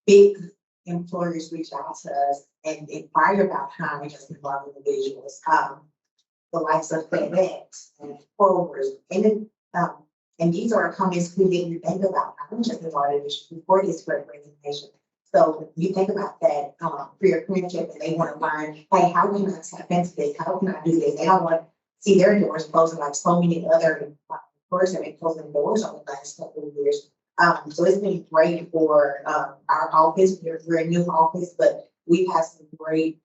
big employers reach out to us and inquire about hiring just involved individuals. The likes of FedEx and Kroger's, and these are companies who didn't think about hiring just involved individuals before this Great Resignation. So you think about that for your apprenticeship and they want to learn, hey, how can I tap into this? How can I do this? They don't want to see their doors closing like so many other employers have been closing doors over the last couple of years. So it's been great for our office. We're a new office, but we've had some great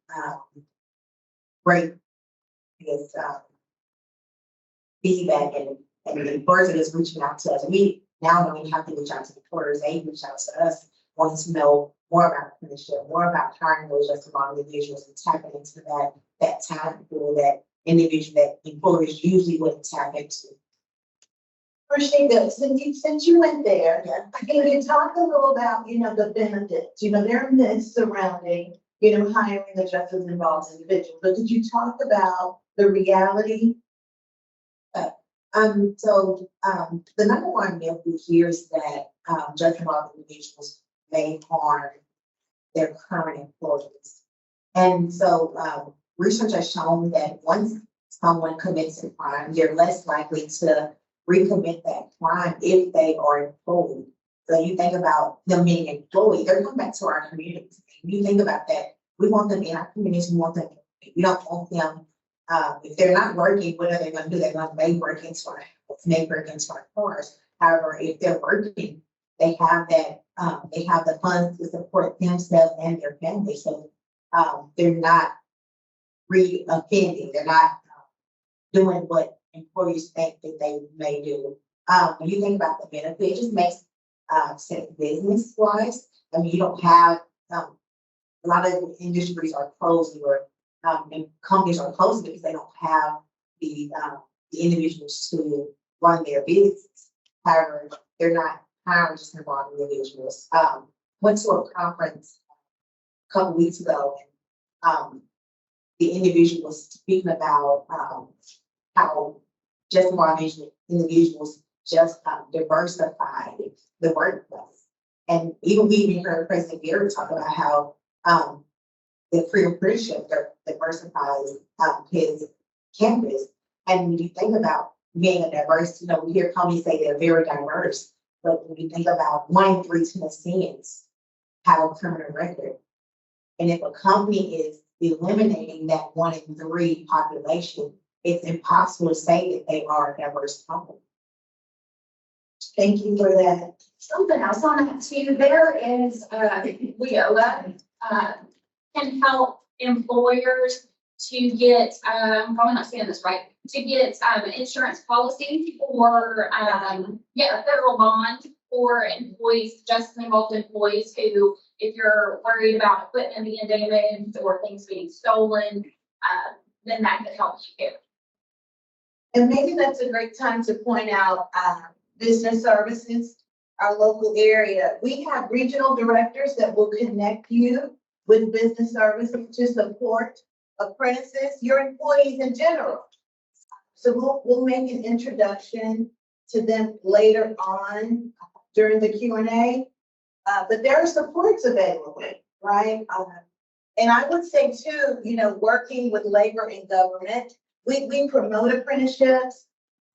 feedback and the person is reaching out to us. We now don't even have to reach out to the employers. They reach out to us wanting to know more about apprenticeship, more about hiring those just among individuals and tapping into that talent pool, that individual that employers usually wouldn't tap into. Rashida, since you went there, can you talk a little about, the benefits, there are myths surrounding, hiring the just as involved individual, but did you talk about the reality? The number one myth we hear is that just involved individuals may harm their current employees. And so research has shown that once someone commits a crime, they're less likely to recommit that crime if they are employed. So you think about them being employed, they're coming back to our communities. You think about that, we want them in our communities, we want them, we don't want them, if they're not working, what are they gonna do? They're gonna make break into our house, make break into our cars. However, if they're working, they have that, they have the funds to support themselves and their family, so, they're not re-offending, they're not doing what employees think that they may do. When you think about the benefit, it just makes sense business wise. I mean, you don't have, a lot of industries are closing or, and companies are closing because they don't have the individuals to run their business. However, they're not hiring just involved individuals. Went to a conference a couple weeks ago, and the individual was speaking about how just involved individuals just diversify the workplace. And even we even heard President Garrett talk about how the free apprenticeship diversifies his campus. And when you think about being a diverse, we hear companies say they're very diverse, but when you think about 1 in 3 Tennesseans have a criminal record. And if a company is eliminating that 1 in 3 population, it's impossible to say that they are a diverse company. Thank you for that. Something else on that too, there is, WIOA, can help employers to get, I'm probably not saying this right, to get, insurance policy or, get a federal bond for employees, just involved employees who, if you're worried about equipment being damaged or things being stolen, then that could help you. And maybe that's a great time to point out, business services, our local area. We have regional directors that will connect you with business services to support apprentices, your employees in general. So we'll make an introduction to them later on during the Q&A. But there are supports available, right? And I would say too, working with labor and government, we promote apprenticeships,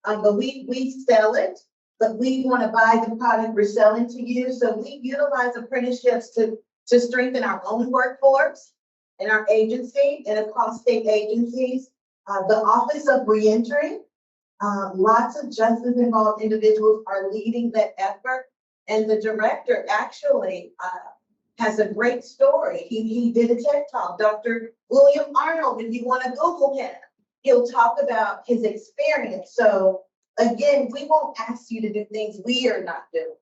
but we sell it, but we want to buy the product we're selling to you. So we utilize apprenticeships to strengthen our own workforce in our agency and across state agencies. The Office of Reentry, lots of justice involved individuals are leading that effort. And the director actually has a great story. He did a TED Talk, Dr. William Arnold, if you want to Google him, he'll talk about his experience. So again, we won't ask you to do things we are not doing.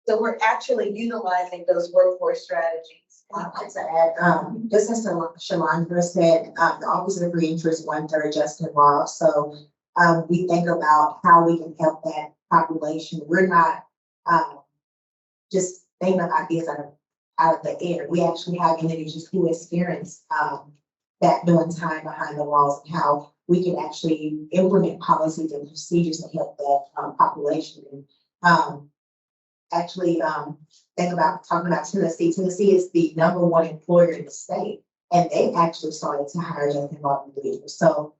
So we're actually utilizing those workforce strategies. I'd like to add, just as Shalondra said, the Office of Reentry is 1/3 just involved. So we think about how we can help that population. We're not just thinking of ideas out of the air. We actually have individuals who experience that doing time behind the walls and how we can actually implement policies and procedures to help that population. Think about talking about Tennessee. Tennessee is the #1 employer in the state, and they actually started to hire just involved individuals. So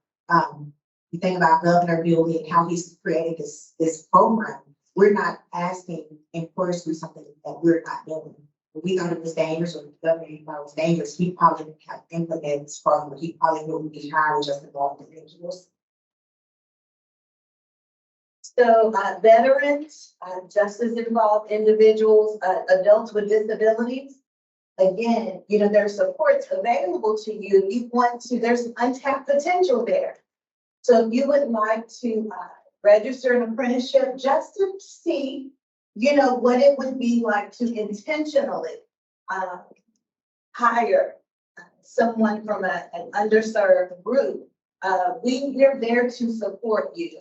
you think about Governor Bewley and how he's created this program. We're not asking employers to do something that we're not doing. If we thought it was dangerous, or the governor thought it was dangerous, he probably would have implemented this program. He probably wouldn't be hiring just involved individuals. So veterans, justice involved individuals, adults with disabilities. Again, there's supports available to you. If you want to, there's untapped potential there. So if you would like to register an apprenticeship just to see, what it would be like to intentionally hire someone from an underserved group, we're there to support you.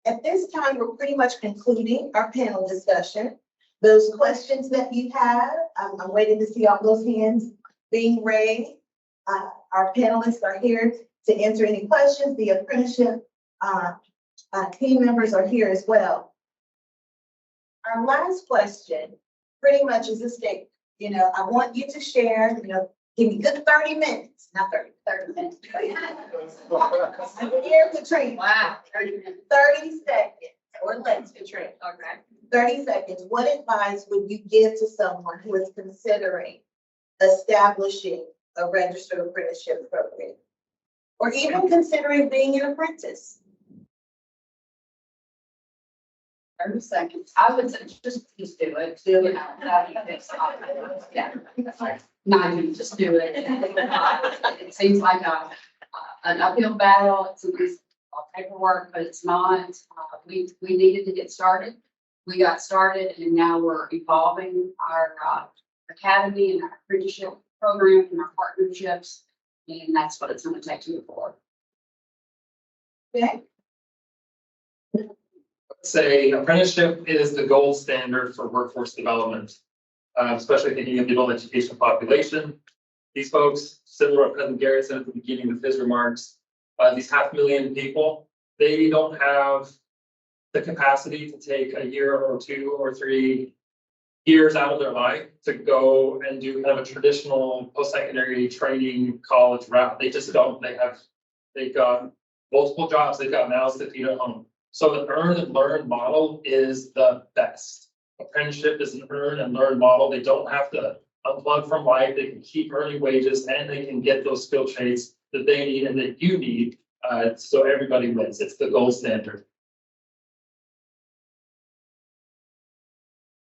At this time, we're pretty much concluding our panel discussion. Those questions that you have, I'm waiting to see all those hands being raised. Our panelists are here to answer any questions. The apprenticeship team members are here as well. Our last question pretty much is a statement. I want you to share, give me good 30 minutes, not 30 minutes. I'm here, Katrina. Wow. 30 minutes. 30 seconds. or less, Katrina. Okay. 30 seconds. What advice would you give to someone who is considering establishing a registered apprenticeship program? Or even considering being an apprentice? 30 seconds. I would say just do it. Do it. You know, that'd be fixed. Yeah. Not even just do it. It seems like an uphill battle. It's a piece of paperwork, but it's not. We needed to get started. We got started and now we're evolving our academy and our apprenticeship program and our partnerships. And that's what it's going to take to move forward. Okay. Say apprenticeship is the gold standard for workforce development, especially thinking of the adult education population. These folks, similar to what President Garrett said at the beginning of his remarks, these 500,000 people, they don't have the capacity to take a year or 2 or 3 years out of their life to go and do kind of a traditional post-secondary training college route. They just don't. They've got multiple jobs. They've got mouths to feed at home. So the earn and learn model is the best. Apprenticeship is an earn and learn model. They don't have to unplug from life. They can keep earning wages and they can get those skill trades that they need and that you need. So everybody wins. It's the gold standard.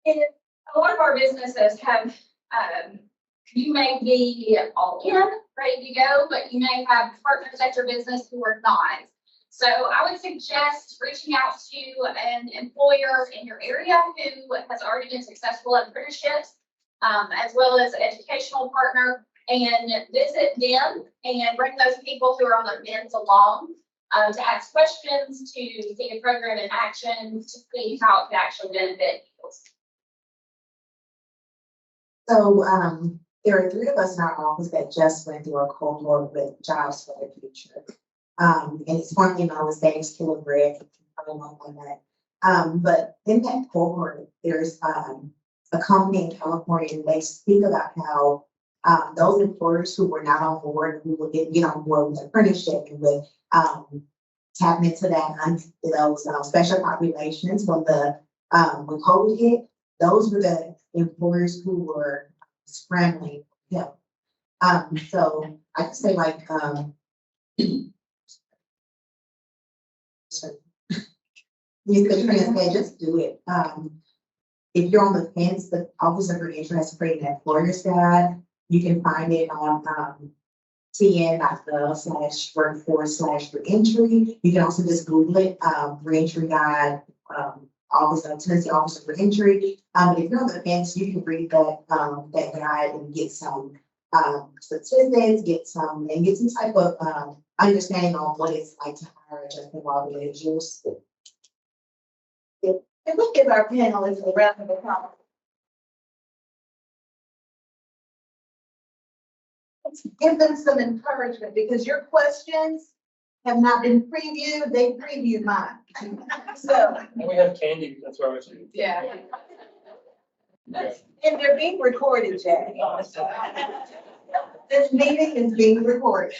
And a lot of our businesses have, you may be all in, ready to go, but you may have partners at your business who are not. So I would suggest reaching out to an employer in your area who has already been successful at apprenticeships, as well as an educational partner, and visit them and bring those people who are on the fence along to ask questions, to see the program in action, to see how it could actually benefit you. So, there are 3 of us in our office that just went through a cohort with Jobs for the Future. And it's formerly known as Dave's Killer Bread, on that. But in that cohort, there's a company in California, and they speak about how those employers who were not on board, who will get on board with apprenticeship and with tapping into that, those special populations when when COVID hit, those were the employers who were scrambling for help. So I could say Ms. Katrina said, just do it. If you're on the fence, the Office of Reentry has created an employer's guide. You can find it on tn.gov/workforce/reentry. You can also just Google it, reentry guide, Tennessee Office of Reentry. But if you're on the fence, you can read that guide and get some statistics, get some type of understanding on what it's like to hire adjustment while individuals. And we give our panelists a round of applause. Let's give them some encouragement because your questions have not been previewed, they previewed mine. So. And we have candy. That's why we're doing. Yeah. And they're being recorded, Jay. This meeting is being recorded.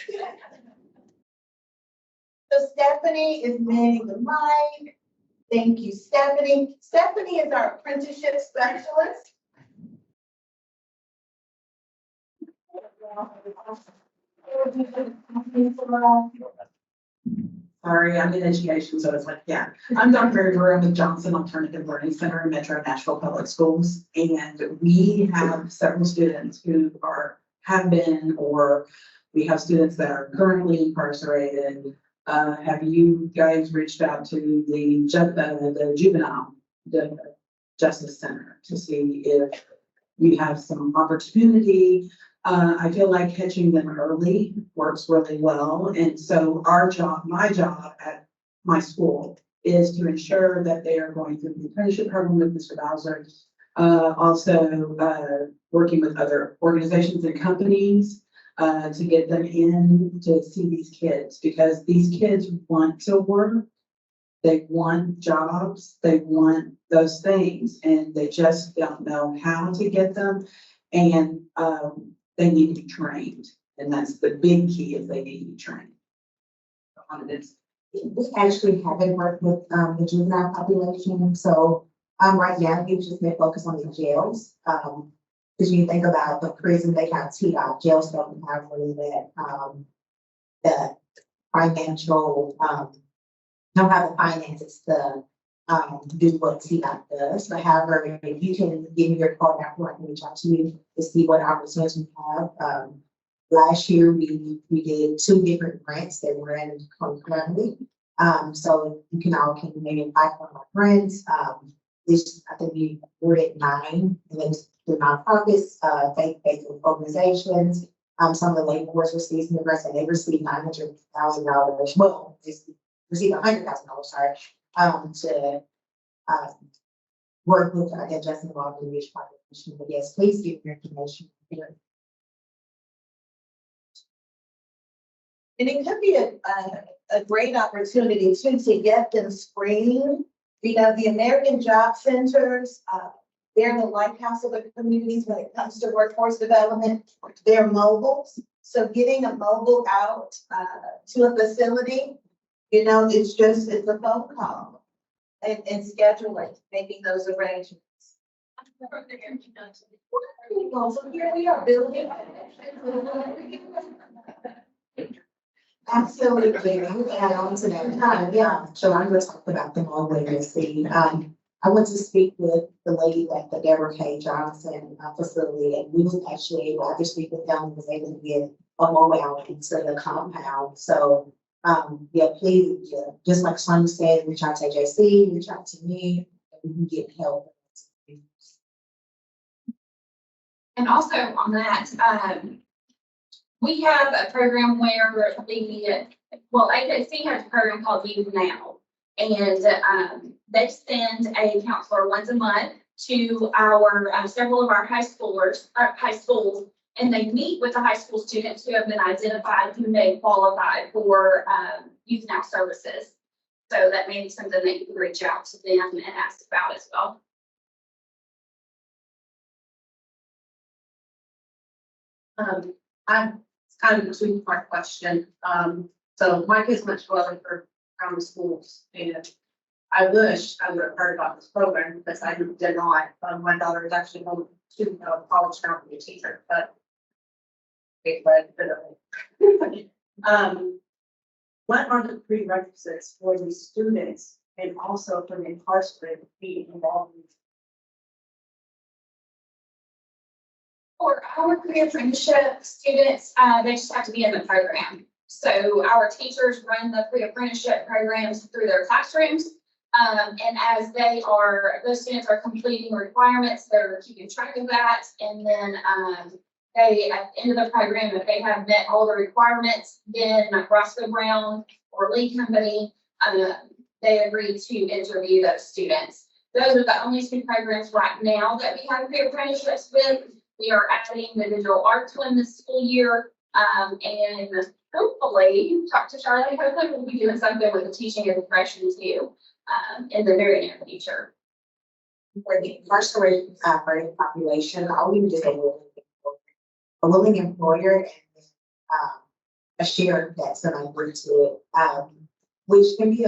So Stephanie is manning the mic. Thank you, Stephanie. Stephanie is our apprenticeship specialist. Sorry, I'm in education, so it's like, yeah. I'm Dr. Avery with Johnson Alternative Learning Center in Metro Nashville Public Schools. And we have several students who have been, or we have students that are currently incarcerated. Have you guys reached out to the juvenile justice center to see if you have some opportunity? I feel like catching them early works really well. And so my job at my school is to ensure that they are going through the apprenticeship program with Mr. Bowser. Also working with other organizations and companies to get them in to see these kids, because these kids want to work. They want jobs, they want those things, and they just don't know how to get them. And they need to be trained. And that's the big key, is they need to be trained on this. We actually haven't worked with, the juvenile population, so, right now, we've just been focused on the jails. Cause you think about the prison, they have TDOT, jails don't have really the financial, don't have the finances to, do what TDOT does. But however, if you can give me your card after I can reach out to you to see what opportunities we have. Last year, we did 2 different grants that were in concurrently. So you can all can maybe apply for my grants. This, I think we're at 9, and then the nonprofits, faith-based organizations. Some of the labor force receives the grants, and they receive $900,000. Well, they receive $100,000, sorry, to work with, addressing the law and reach population. But yes, please give your information here. And it could be a great opportunity too, to get them screened. You know, the American Job Centers, they're the lighthouse of the communities when it comes to workforce development. They're mobiles. So getting a mobile out to a facility, you know, it's a phone call and scheduling, making those arrangements. So here we are building. Absolutely, I would add on to that. Yeah, so I'm going to talk about them all later. See, I went to speak with the lady at the Deborah K. Johnson facility, and we was actually able, after speaking with them, was able to get a mobile out into the compound. So, yeah, please, yeah, just like Sonia said, reach out to JC, reach out to me, and we can get help. And also on that, we have a program where AKC has a program called Youth Now. And they send a counselor once a month to our several of our high schools, and they meet with the high school students who have been identified who may qualify for Youth Now services. So that may be something that you can reach out to them and ask about as well. It's kind of a 2-part question. So my kids went to Wellington County Schools, and I wish I would have heard about this program because I did not. My daughter is actually going to college now to be a teacher, but what are the prerequisites for the students and also for the incarcerated to be involved in? For our pre-apprenticeship students, they just have to be in the program. So our teachers run the pre-apprenticeship programs through their classrooms. And as those students are completing requirements, they're keeping track of that. And then they, at the end of the program, if they have met all the requirements, then Roscoe Brown or Lee Company, they agree to interview those students. Those are the only 2 programs right now that we have pre-apprenticeships with. We are adding the digital arts one this school year, and hopefully, talk to Charlotte, hopefully we'll be doing something with the teaching and freshmen too, in the very near future. For the incarcerated population, all we just a willing employer and a share that's going to bring to it, which can be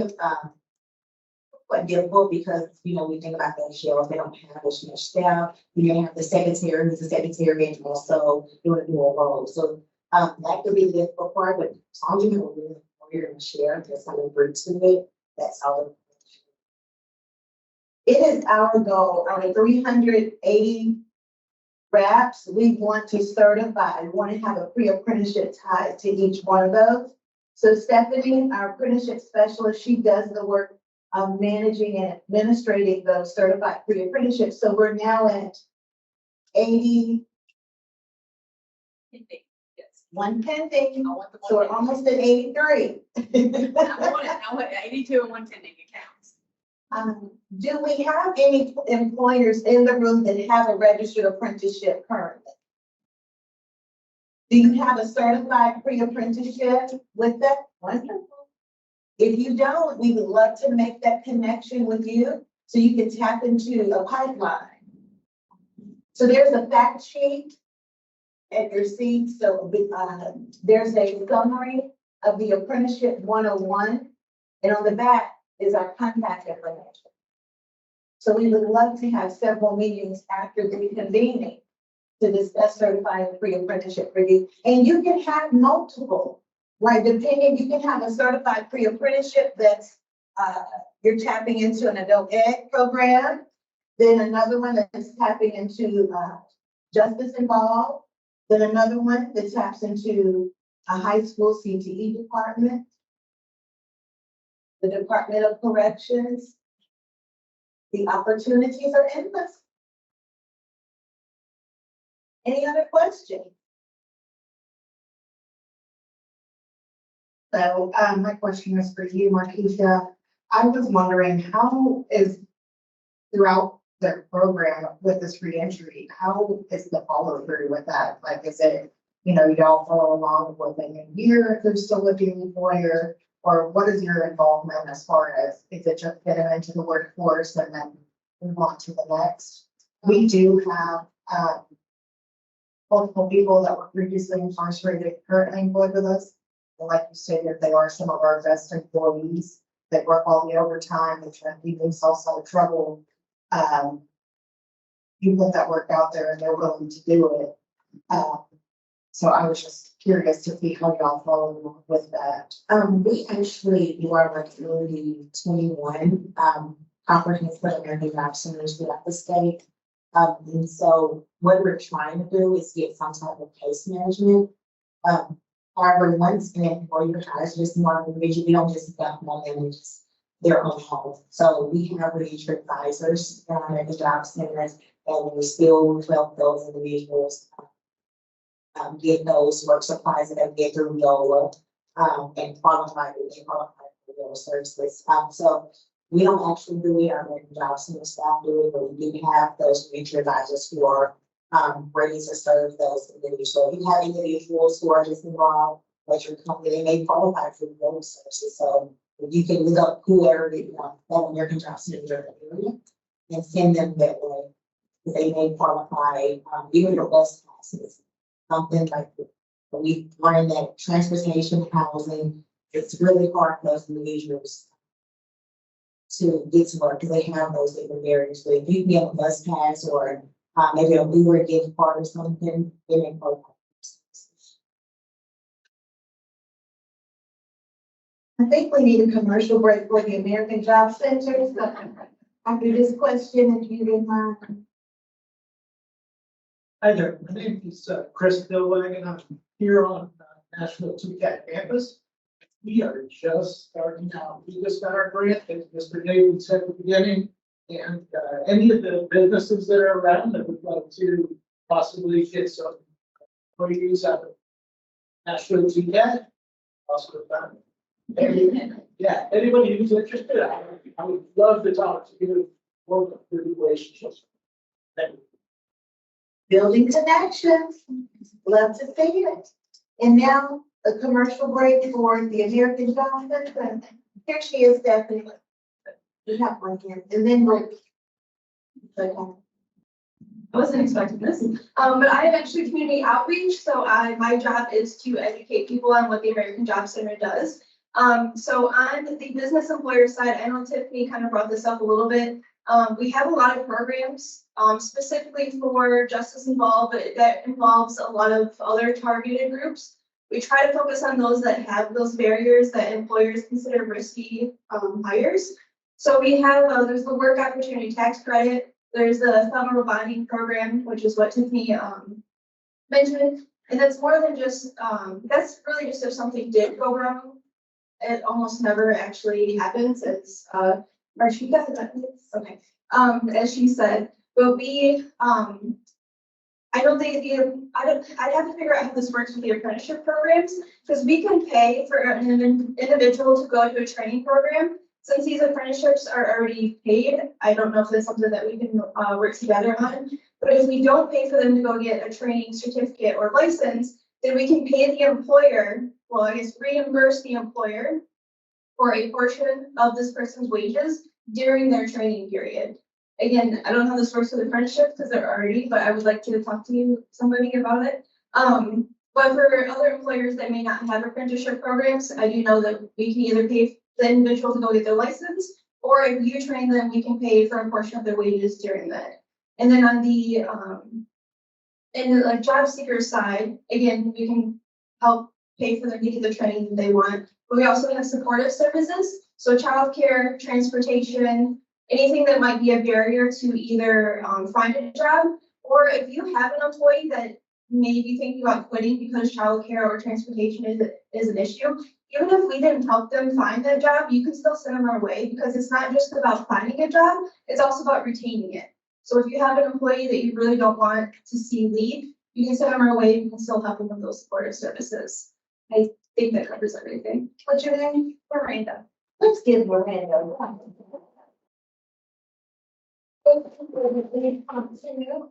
quite difficult because, you know, we think about those shells, they don't have as much staff. You may have the secretary, who's the secretary, and also doing a dual role. So that could be the difficult part, but as long as you have a willing employer and share that's going to bring to it, that's all. It is our goal, out of 380 reps, we want to certify, we want to have a pre-apprenticeship tied to each one of those. So Stephanie, our apprenticeship specialist, she does the work of managing and administrating those certified pre-apprenticeships. So we're now at 80. One pending, so we're almost at 83. I want 82 and 110 accounts. Do we have any employers in the room that have a registered apprenticeship currently? Do you have a certified pre-apprenticeship with that? Wonderful. If you don't, we would love to make that connection with you so you can tap into a pipeline. So there's a fact sheet at your seat. So there's a summary of the Apprenticeship 101. And on the back is our contact information. So we would love to have several meetings after the convening to discuss certifying pre-apprenticeship for you. And you can have multiple, like depending, you can have a certified pre-apprenticeship that's, you're tapping into an adult ed program. Then another one that's tapping into, justice involved. Then another one that taps into a high school CTE department. The Department of Corrections. The opportunities are endless. Any other questions? So, my question is for you, Markeisha. I was wondering, how is throughout the program with this reentry, how is the follow through with that? Like, is it, y'all follow along within a year if they're still with the employer? Or what is your involvement as far as, is it just get them into the workforce and then move on to the next? We do have, multiple people that were previously incarcerated currently employed with us. And like you stated, they are some of our best employees. They work all the overtime, they try to keep themselves out of trouble. You put that work out there and they're willing to do it. So I was just curious to see how y'all follow along with that. We actually do our community 21 comprehensive American Job Centers throughout the state. And so what we're trying to do is get some type of case management. However, once an employer hires just one individual, we don't just dump them in just their own home. So we have reentry advisors at the job centers, and we still help those individuals get those work supplies that they get through YOLA and qualify for YOLA services. So we don't actually do it, our American Job Center staff do it, but we do have those reentry advisors who are ready to serve those individuals. So if you have individuals who are just involved at your company, they may qualify for YOLA services. So if you can look up whoever that American Job Center in your area and send them that way, they may qualify, even the bus passes. Something like that. But we learned that transportation, housing, it's really hard for those individuals to get to work because they have those different barriers. So if you can get a bus pass or maybe a Uber gift card or something, they may qualify. I think we need a commercial break for the American Job Center. So after this question, if you don't mind. Hi there, my name is Chris Billwagon. I'm here on Nashville TCAT campus. We are just starting out. We just got our grant, as Mr. David said at the beginning. And any of the businesses that are around that would love to possibly get some employees out of Nashville TCAT, also found. Yeah, anybody who's interested, I would love to talk to you, work through the relationships. Thank you. Building connections, love to see it. And now a commercial break for the American Job Center. Here she is, Stephanie. We have one here, and then we'll. Okay. I wasn't expecting this, but I am actually community outreach, so my job is to educate people on what the American Job Center does. So on the business employer side, I know Tiffany kind of brought this up a little bit. We have a lot of programs, specifically for justice involved, but that involves a lot of other targeted groups. We try to focus on those that have those barriers that employers consider risky hires. So we have, there's the work opportunity tax credit, there's the federal bonding program, which is what Tiffany mentioned. And that's more than just, that's really just if something did go wrong. It almost never actually happens. It's Marshika, okay. As she said, but we, I don't think I'd have to figure out how this works with the apprenticeship programs, because we can pay for an individual to go to a training program. Since these apprenticeships are already paid, I don't know if that's something that we can work together on. But if we don't pay for them to go get a training certificate or license, then we can pay the employer, well, I guess reimburse the employer for a portion of this person's wages during their training period. Again, I don't know how this works with apprenticeships because they're already, but I would like to talk to somebody about it. But for other employers that may not have apprenticeship programs, I do know that we can either pay the individual to go get their license. Or if you train them, we can pay for a portion of their wages during that. And then on the, in the job seeker side, again, we can help pay for them to get the training they want. But we also have supportive services, so childcare, transportation, anything that might be a barrier to either find a job, or if you have an employee that may be thinking about quitting because childcare or transportation is an issue, even if we didn't help them find that job, you can still send them our way, because it's not just about finding a job, it's also about retaining it. So if you have an employee that you really don't want to see leave, you can send them our way, you can still help them with those supportive services. I think that covers everything. What's your name? Miranda. Let's give Miranda a round.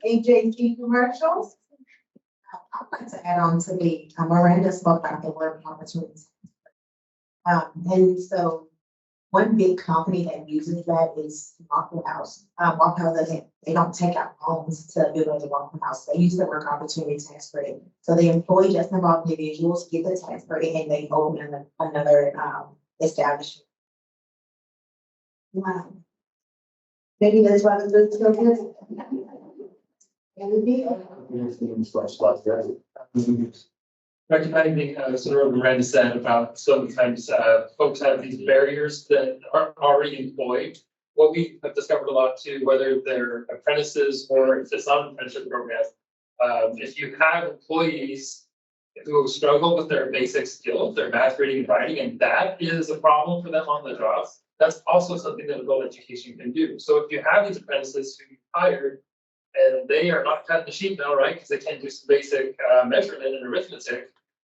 AJC commercials. I'd like to add on to the, Miranda spoke about the work opportunities. And so one big company that uses that is Waffle House. Waffle House, they don't take out loans to build a Waffle House. They use the work opportunity tax credit. So the employee just involved individuals get the tax credit and they open another establishment. Wow. Maybe that's why the food's so good. It would be. Recognizing, sort of what Miranda said about sometimes, folks have these barriers that are already employed. What we have discovered a lot too, whether they're apprentices or if it's not an apprenticeship program, if you have employees who struggle with their basic skills, their math, reading, and writing, and that is a problem for them on the job, that's also something that adult education can do. So if you have these apprentices who you hired, and they are not cutting the sheet now, right, because they can't do some basic measurement and arithmetic,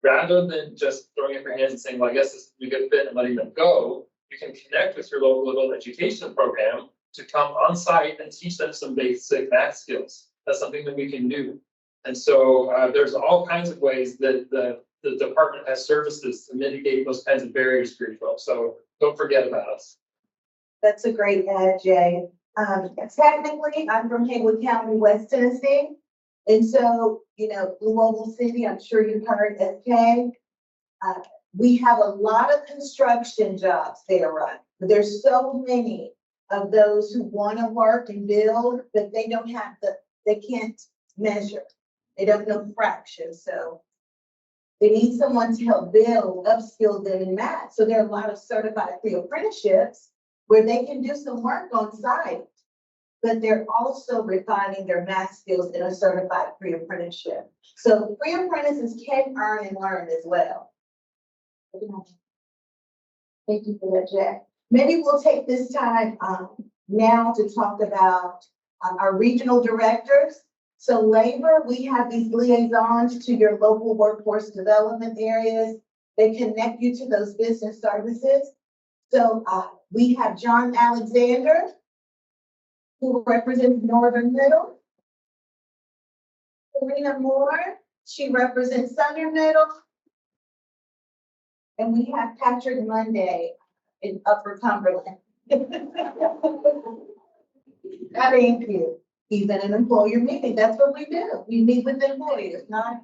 rather than just throwing up your hands and saying, well, I guess this is a good fit and letting them go, you can connect with your local adult education program to come on site and teach them some basic math skills. That's something that we can do. And so there's all kinds of ways that the department has services to mitigate those kinds of barriers for your folks. So don't forget about us. That's a great add, Jay. Technically, I'm from Haywood County, West Tennessee. And so, you know, Blue Oval City, I'm sure you've heard SK. We have a lot of construction jobs there, right? But there's so many of those who want to work and build, but they don't have they can't measure. They don't know fractions. So they need someone to help build, upskill them in math. So there are a lot of certified pre-apprenticeships where they can do some work on site, but they're also refining their math skills in a certified pre-apprenticeship. So pre-apprentices can earn and learn as well. Thank you for that, Jack. Maybe we'll take this time now to talk about our regional directors. So labor, we have these liaisons to your local workforce development areas. They connect you to those business services. So we have John Alexander, who represents Northern Middle. Serena Moore, she represents Southern Middle. And we have Patrick Monday in Upper Cumberland. Thank you. He's in an employer meeting. That's what we do. We meet with employers, not.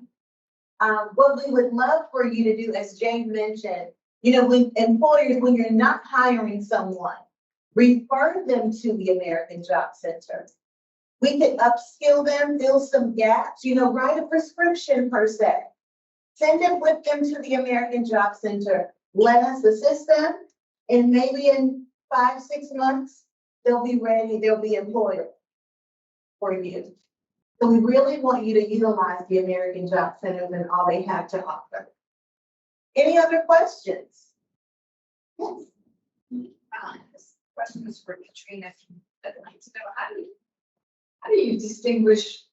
What we would love for you to do, as Jay mentioned, you know, when employers, when you're not hiring someone, refer them to the American Job Center. We can upskill them, fill some gaps, you know, write a prescription per se. Send them with them to the American Job Center. Let us assist them. And maybe in 5-6 months, they'll be ready, they'll be employed for you. So we really want you to utilize the American Job Centers and all they have to offer. Any other questions? Yes. This question is for Katrina. I'd like to know, how do you distinguish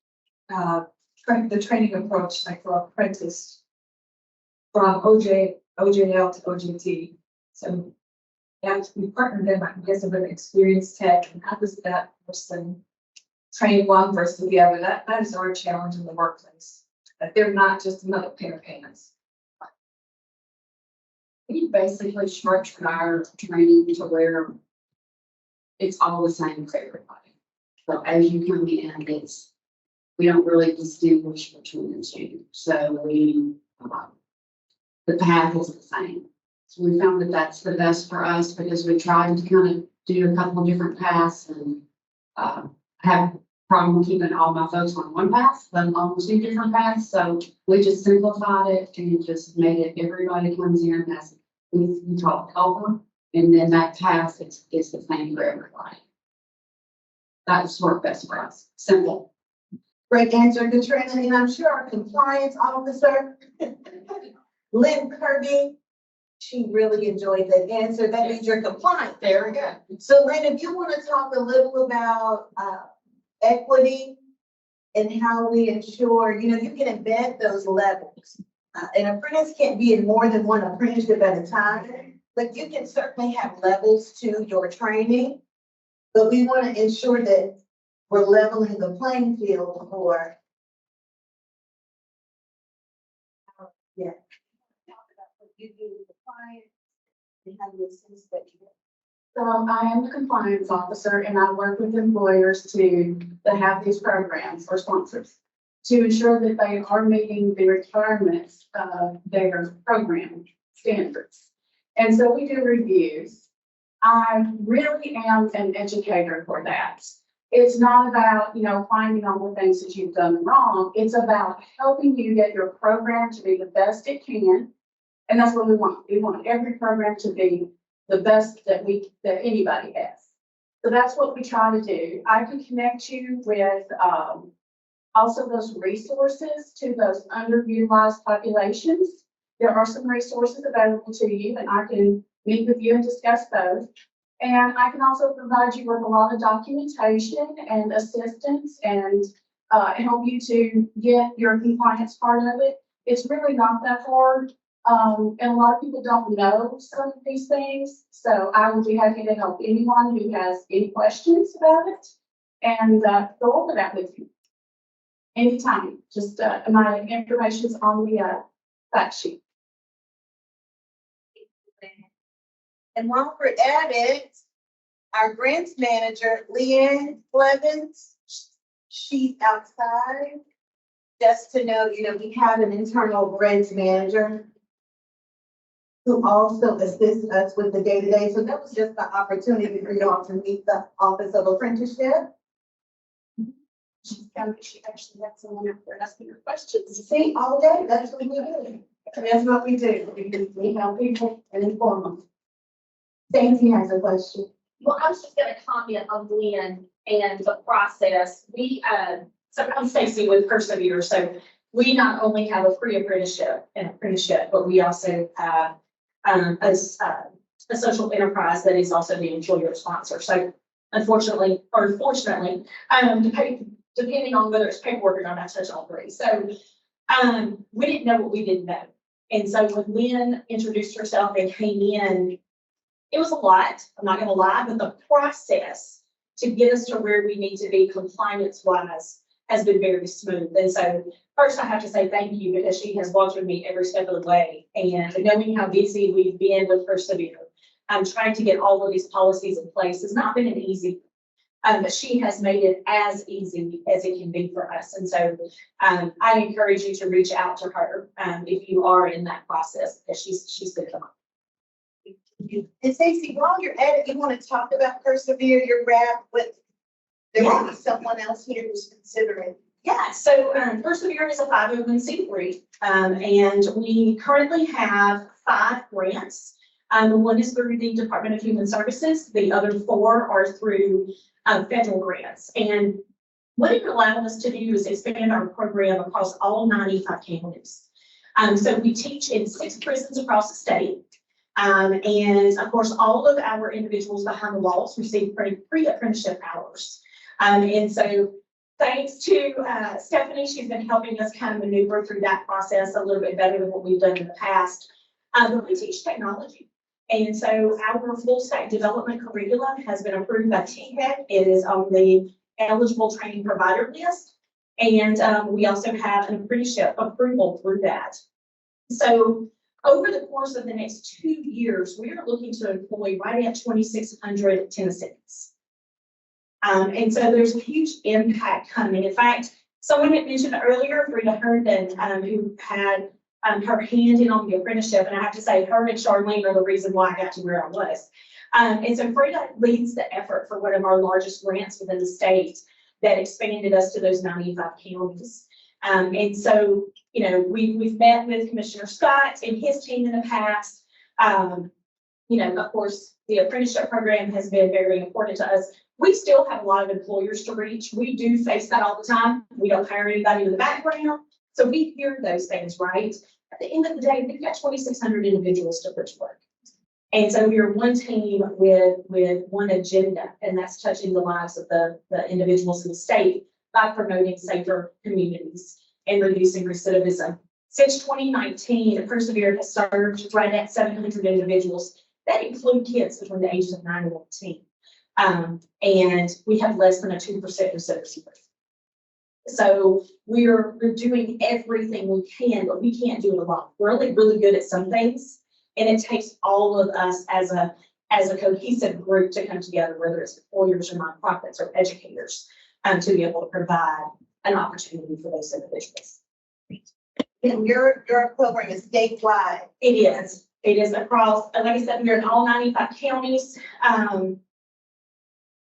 the training approach, like for apprentice, from OJL to OJT? So after we partner them, I guess with an experienced tech, and how does that person train one versus the other? That is our challenge in the workplace, that they're not just another pair of hands. We basically structure our training to where it's all the same for everybody. So as you come in, we don't really distinguish between the two. So the path is the same. So we found that that's the best for us because we tried to kind of do a couple of different paths and have problem keeping all my folks on one path, but on two different paths. So we just simplified it and just made it, everybody comes in as we talk helper, and then that path is the same for everybody. That's worked best for us. Simple. Great answer, Katrina, and I'm sure our compliance officer, Lynn Kirby, she really enjoyed that answer. That means you're compliant. There we go. So Lynn, if you want to talk a little about equity and how we ensure, you can embed those levels. An apprentice can't be in more than one apprenticeship at a time, but you can certainly have levels to your training. But we want to ensure that we're leveling the playing field for. Yeah. Talk about what you do with the client and how you assist that you. So I am the compliance officer and I work with employers that have these programs or sponsors to ensure that they are meeting the requirements of their program standards. And so we do reviews. I really am an educator for that. It's not about, finding all the things that you've done wrong. It's about helping you get your program to be the best it can. And that's what we want. We want every program to be the best that anybody has. So that's what we try to do. I can connect you with also those resources to those underutilized populations. There are some resources available to you, and I can meet with you and discuss those. And I can also provide you with a lot of documentation and assistance and help you to get your compliance part of it. It's really not that hard. And a lot of people don't know some of these things. So I would be happy to help anyone who has any questions about it and go over that with you anytime. Just my information's on the fact sheet. And while we're at it, our grants manager, Leanne Blevins, she's outside. Just to know, we have an internal grants manager who also assists us with the day-to-day. So that was just the opportunity for y'all to meet the Office of Apprenticeship. She actually had someone up there asking her questions. See, all day, that's what we do. That's what we do. We help people and inform them. Stacy has a question. Well, I was just gonna comment on Lynn and the process. So I'm Stacy with Persevere. So we not only have a pre-apprenticeship and apprenticeship, but we also have a social enterprise that is also the employer sponsor. So unfortunately, or fortunately, depending on whether it's paperwork or not, I touch all three. So we didn't know what we didn't know. And so when Lynn introduced herself and came in, it was a lot, I'm not gonna lie, but the process to get us to where we need to be compliance-wise has been very smooth. And so first I have to say thank you because she has walked with me every step of the way. And knowing how busy we've been with Persevere, trying to get all of these policies in place has not been an easy, but she has made it as easy as it can be for us. And so I encourage you to reach out to her if you are in that process because she's good. And Stacey, while you're at it, you want to talk about Persevere, your grant, but there might be someone else here who's considering. Yeah, so Persevere is a 501c3, and we currently have 5 grants. One is through the Department of Human Services. The other 4 are through federal grants. And what it allowed us to do is expand our program across all 95 counties. So we teach in 6 prisons across the state. And of course, all of our individuals behind the walls receive pre-apprenticeship hours. And so thanks to Stephanie, she's been helping us kind of maneuver through that process a little bit better than what we've done in the past. But we teach technology. And so our full stack development curriculum has been approved by THEC. It is on the eligible training provider list. And we also have an apprenticeship approval through that. So over the course of the next 2 years, we are looking to employ right at 2,600 Tennesseans. And so there's a huge impact coming. In fact, someone had mentioned earlier, Frida Herndon, who had her hand in on the apprenticeship. And I have to say, her and Charlene are the reason why I got to where I was. And so Freda leads the effort for one of our largest grants within the state that expanded us to those 95 counties. And so, you know, we've met with Commissioner Scott and his team in the past. You know, of course, the apprenticeship program has been very important to us. We still have a lot of employers to reach. We do face that all the time. We don't hire anybody in the background. So we hear those things, right? At the end of the day, we've got 2,600 individuals to put to work. And so we are one team with one agenda, and that's touching the lives of the individuals in the state by promoting safer communities and reducing recidivism. Since 2019, Persevere has served right at 700 individuals. That include kids between the ages of 9 and 14. And we have less than a 2% recidivism rate. So we're doing everything we can, but we can't do it alone. We're only really good at some things, and it takes all of us as a cohesive group to come together, whether it's employers or nonprofits or educators, to be able to provide an opportunity for those individuals. And your program is statewide. It is. It is across, like I said, we're in all 95 counties.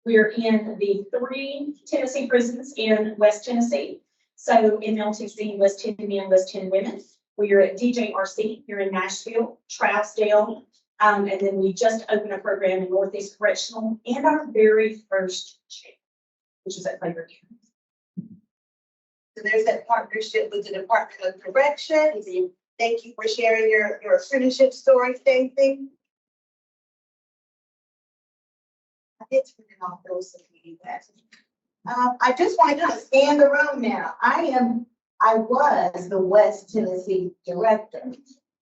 We're in the 3 Tennessee prisons in West Tennessee. So in LTC, West 10 men, West 10 women. We are at DJRC here in Nashville, Trousdale, and then we just opened a program in Northeast Correctional and our very first jail, which is at Flavor County. So there's that partnership with the Department of Corrections. Thank you for sharing your apprenticeship story, Stacey. I did turn it off those of you that. I just want to kind of scan the room now. I was the West Tennessee director.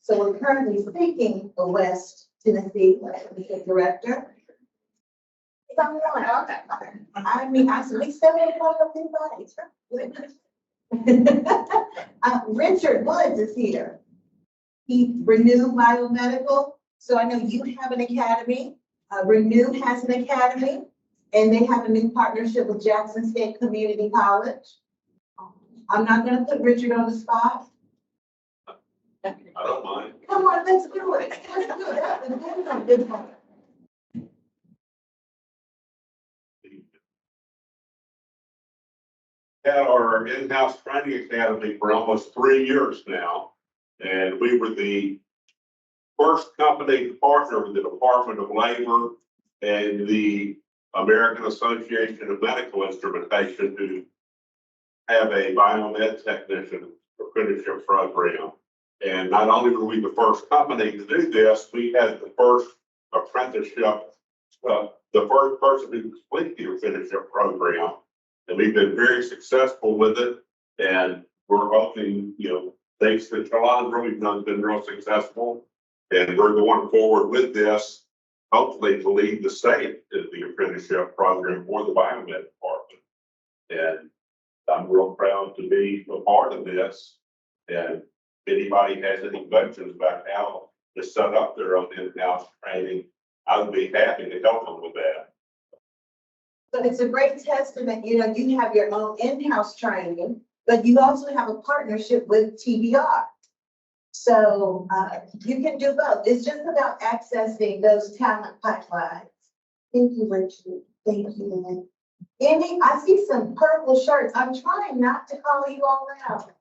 So we're currently seeking a West Tennessee director. Someone, okay. I mean, I see 75 of these bodies. Richard Woods is here. He Renew Biomedical. So I know you have an academy. Renew has an academy, and they have a new partnership with Jackson State Community College. I'm not going to put Richard on the spot. I don't mind. Come on, let's do it. Let's do it. That's a good one. Had our in-house training academy for almost 3 years now, and we were the first company to partner with the Department of Labor and the American Association of Medical Instrumentation to have a biomed technician apprenticeship program. And not only were we the first company to do this, we had the first apprenticeship, the first person to complete the apprenticeship program. And we've been very successful with it. And we're hoping, you know, thanks to Chalondra, we've been real successful. And we're going forward with this, hopefully to lead the state in the apprenticeship program for the biomed department. And I'm real proud to be a part of this. And if anybody has any questions about how to set up their own in-house training, I would be happy to help them with that. But it's a great testament, you know, you have your own in-house training, but you also have a partnership with TBR. So you can do both. It's just about accessing those talent pipelines. Thank you, Richard. Thank you. Andy, I see some purple shirts. I'm trying not to call you all out.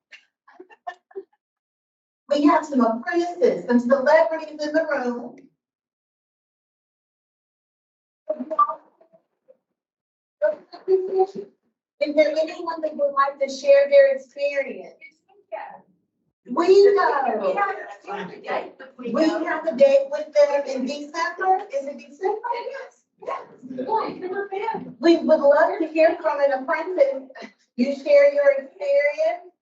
We have some apprentices, some celebrities in the room. Is there anyone that would like to share their experience? We know. We have a date with them in December. Is it December? Yes. We would love to hear from an apprentice. You share your experience.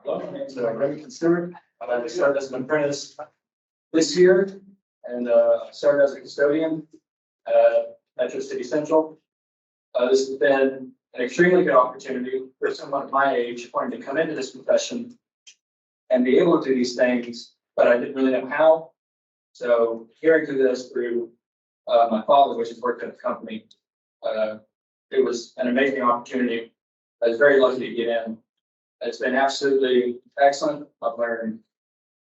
Hello, my name is Remington Stewart. I started as an apprentice this year, and I started as a custodian at Metro City Central. This has been an extremely good opportunity for someone of my age wanting to come into this profession and be able to do these things, but I didn't really know how. So hearing through this through my father, which has worked at the company, it was an amazing opportunity I was very lucky to get in. It's been absolutely excellent. I've learned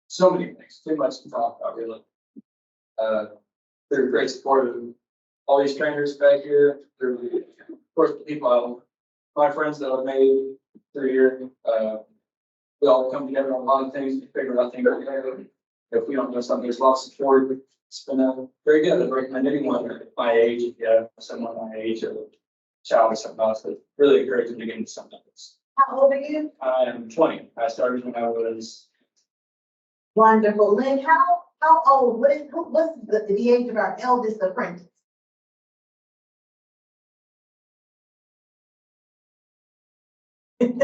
so many things, too much to talk about, really. They're great support of all these trainers back here. They're, of course, the people, my friends that I've made through here. We all come together on a lot of things to figure out things together. If we don't know something, there's lots of support. It's been very good. I recommend anyone at my age, if you have someone my age or a child or something else, that really encourage them to get into something like this. How old are you? I am 20. I started when I was Wonderful. Lynn, how old, what's the age of our eldest apprentice? And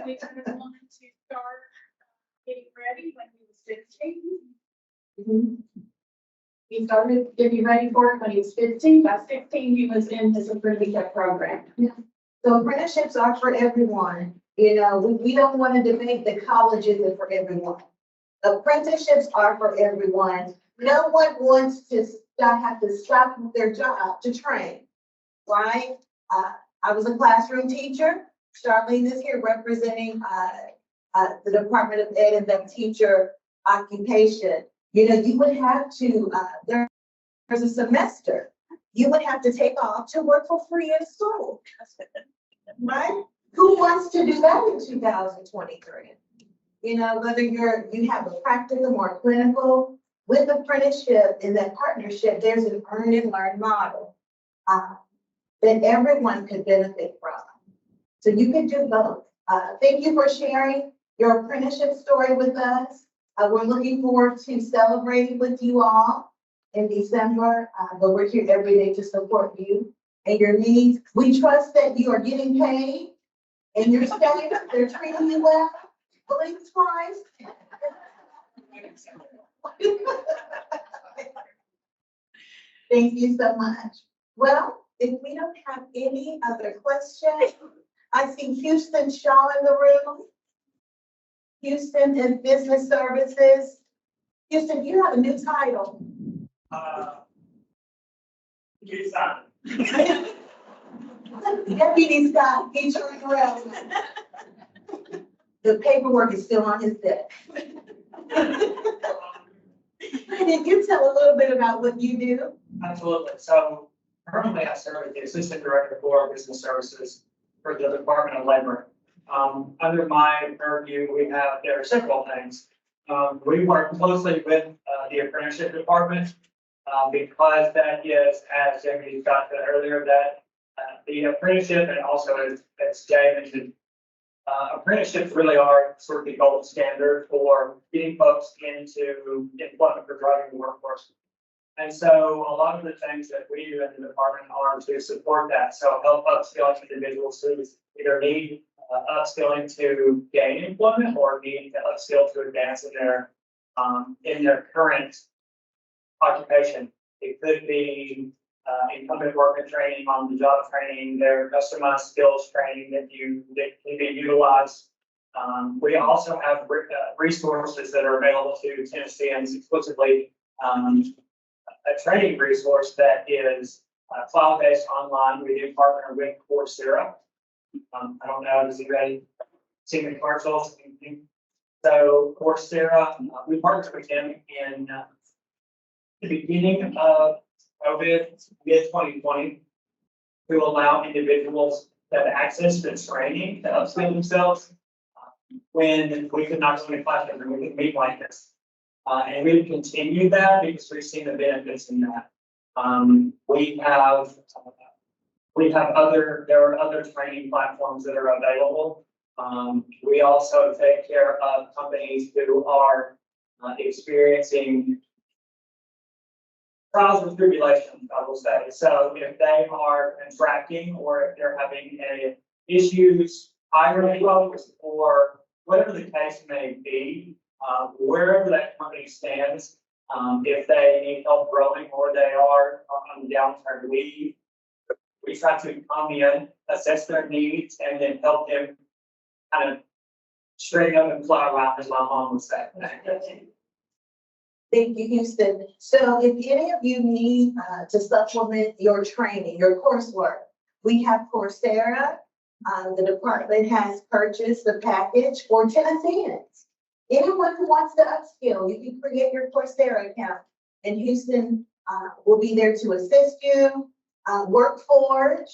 we kind of wanted to start getting ready when he was 15. He started getting ready for it when he was 15. By 16, he was in his apprenticeship program. So apprenticeships are for everyone. You know, we don't want to debate that college isn't for everyone. Apprenticeships are for everyone. No one wants to have to stop their job to train, right? I was a classroom teacher. Charlene is here representing the Department of Ed and the teacher occupation. You know, you would have to, there's a semester, you would have to take off to work for free at school, right? Who wants to do that in 2023? You know, whether you have a practicum or a clinical, with apprenticeship in that partnership, there's an earn and learn model that everyone could benefit from. So you can do both. Thank you for sharing your apprenticeship story with us. We're looking forward to celebrating with you all in December, but we're here every day to support you and your needs. We trust that you are getting paid and you're staying, they're treating you well. Blink twice. Thank you so much. Well, if we don't have any other questions, I see Houston Shaw in the room. Houston is Business Services. Houston, you have a new title. Deputy Scott, HR and Relevant. The paperwork is still on his desk. Can you tell a little bit about what you do? Absolutely. So currently I serve as the Assistant Director for Business Services for the Department of Labor. Under my purview, there are several things. We work closely with the apprenticeship department because that is, as Jamie Scott said earlier, that the apprenticeship and also as Jay mentioned, apprenticeships really are sort of the gold standard for getting folks into employment for driving the workforce. And so a lot of the things that we do in the department are to support that. So help upskilling individuals who either need upskilling to gain employment or need to upskill to advance in their current occupation. It could be incumbent worker training, on the job training, their customized skills training that can be utilized. We also have resources that are available to Tennesseans exclusively. A training resource that is cloud-based online. We do partner with Coursera. I don't know, does anybody see the commercials? So Coursera, we partnered with them in the beginning of COVID, mid-2020, to allow individuals to have access to training to upskill themselves when we could not go in classroom and we could meet like this. And we've continued that because we've seen the benefits in that. There are other training platforms that are available. We also take care of companies who are experiencing trials and tribulations, I will say. So if they are contracting or if they're having issues hiring folks or whatever the case may be, wherever that company stands, if they need help growing or they are on the downturn, we try to come in, assess their needs, and then help them kind of straighten up and fly around, as my mom would say. Thank you, Houston. So if any of you need to supplement your training, your coursework, we have Coursera, The department has purchased a package for Tennesseans. Anyone who wants to upskill, you can create your Coursera account, and Houston will be there to assist you. Workforge,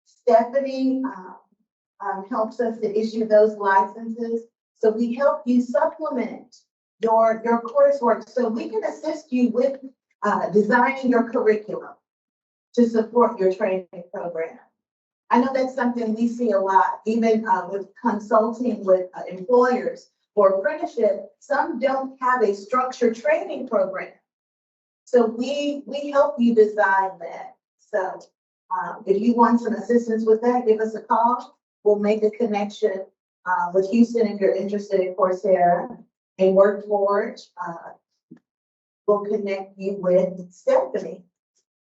Stephanie helps us to issue those licenses. So we help you supplement your coursework so we can assist you with designing your curriculum to support your training program. I know that's something we see a lot, even with consulting with employers for apprenticeship. Some don't have a structured training program. So we help you design that. So if you want some assistance with that, give us a call. We'll make a connection with Houston if you're interested in Coursera, and Workforge will connect you with Stephanie.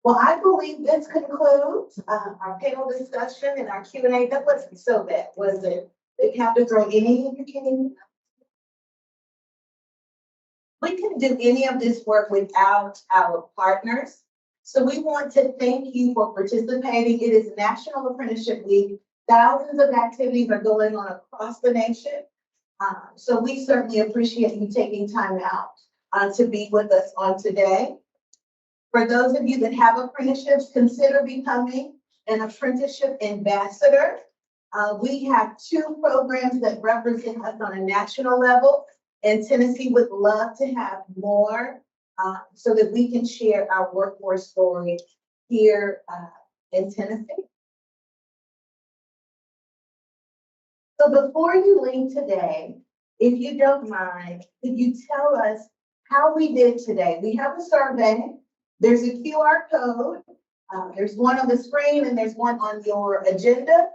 Well, I believe this concludes our panel discussion and our Q&A. That wasn't so bad, was it? Did you have to throw any in your can? We can do any of this work without our partners. So we want to thank you for participating. It is National Apprenticeship Week. Thousands of activities are going on across the nation. So we certainly appreciate you taking time out to be with us on today. For those of you that have apprenticeships, consider becoming an apprenticeship ambassador. We have 2 programs that represent us on a national level, and Tennessee would love to have more so that we can share our workforce story here in Tennessee. So before you leave today, if you don't mind, could you tell us how we did today? We have a survey. There's a QR code. There's one on the screen and there's one on your agenda.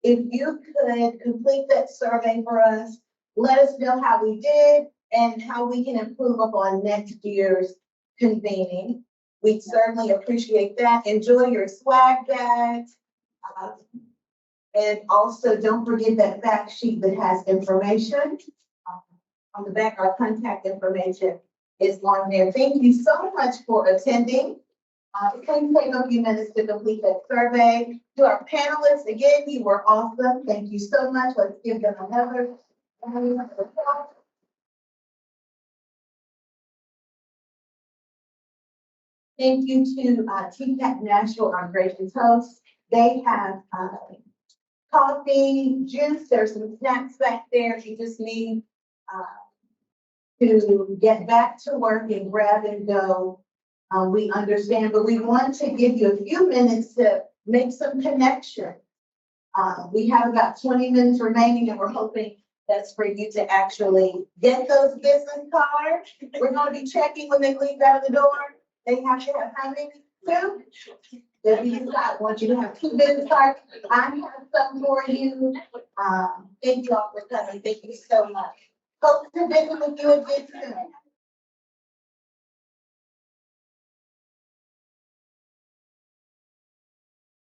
If you could complete that survey for us, let us know how we did and how we can improve upon next year's convening. We'd certainly appreciate that. Enjoy your swag bags. And also don't forget that fact sheet that has information. On the back, our contact information is on there. Thank you so much for attending. Please take a few minutes to complete that survey. To our panelists, again, you were awesome. Thank you so much. Let's give them another. Thank you to TCAT Nashville, our gracious hosts. They have coffee, juice, there's some snacks back there if you just need to get back to work and grab and go. We understand, but we want to give you a few minutes to make some connection. We have about 20 minutes remaining and we're hoping that's for you to actually get those business cards. We're going to be checking when they leave out of the door. They have to have how many? 2? I want you to have 2 business cards. I have some for you. Thank you all for coming. Thank you so much. Hope to visit with you again soon.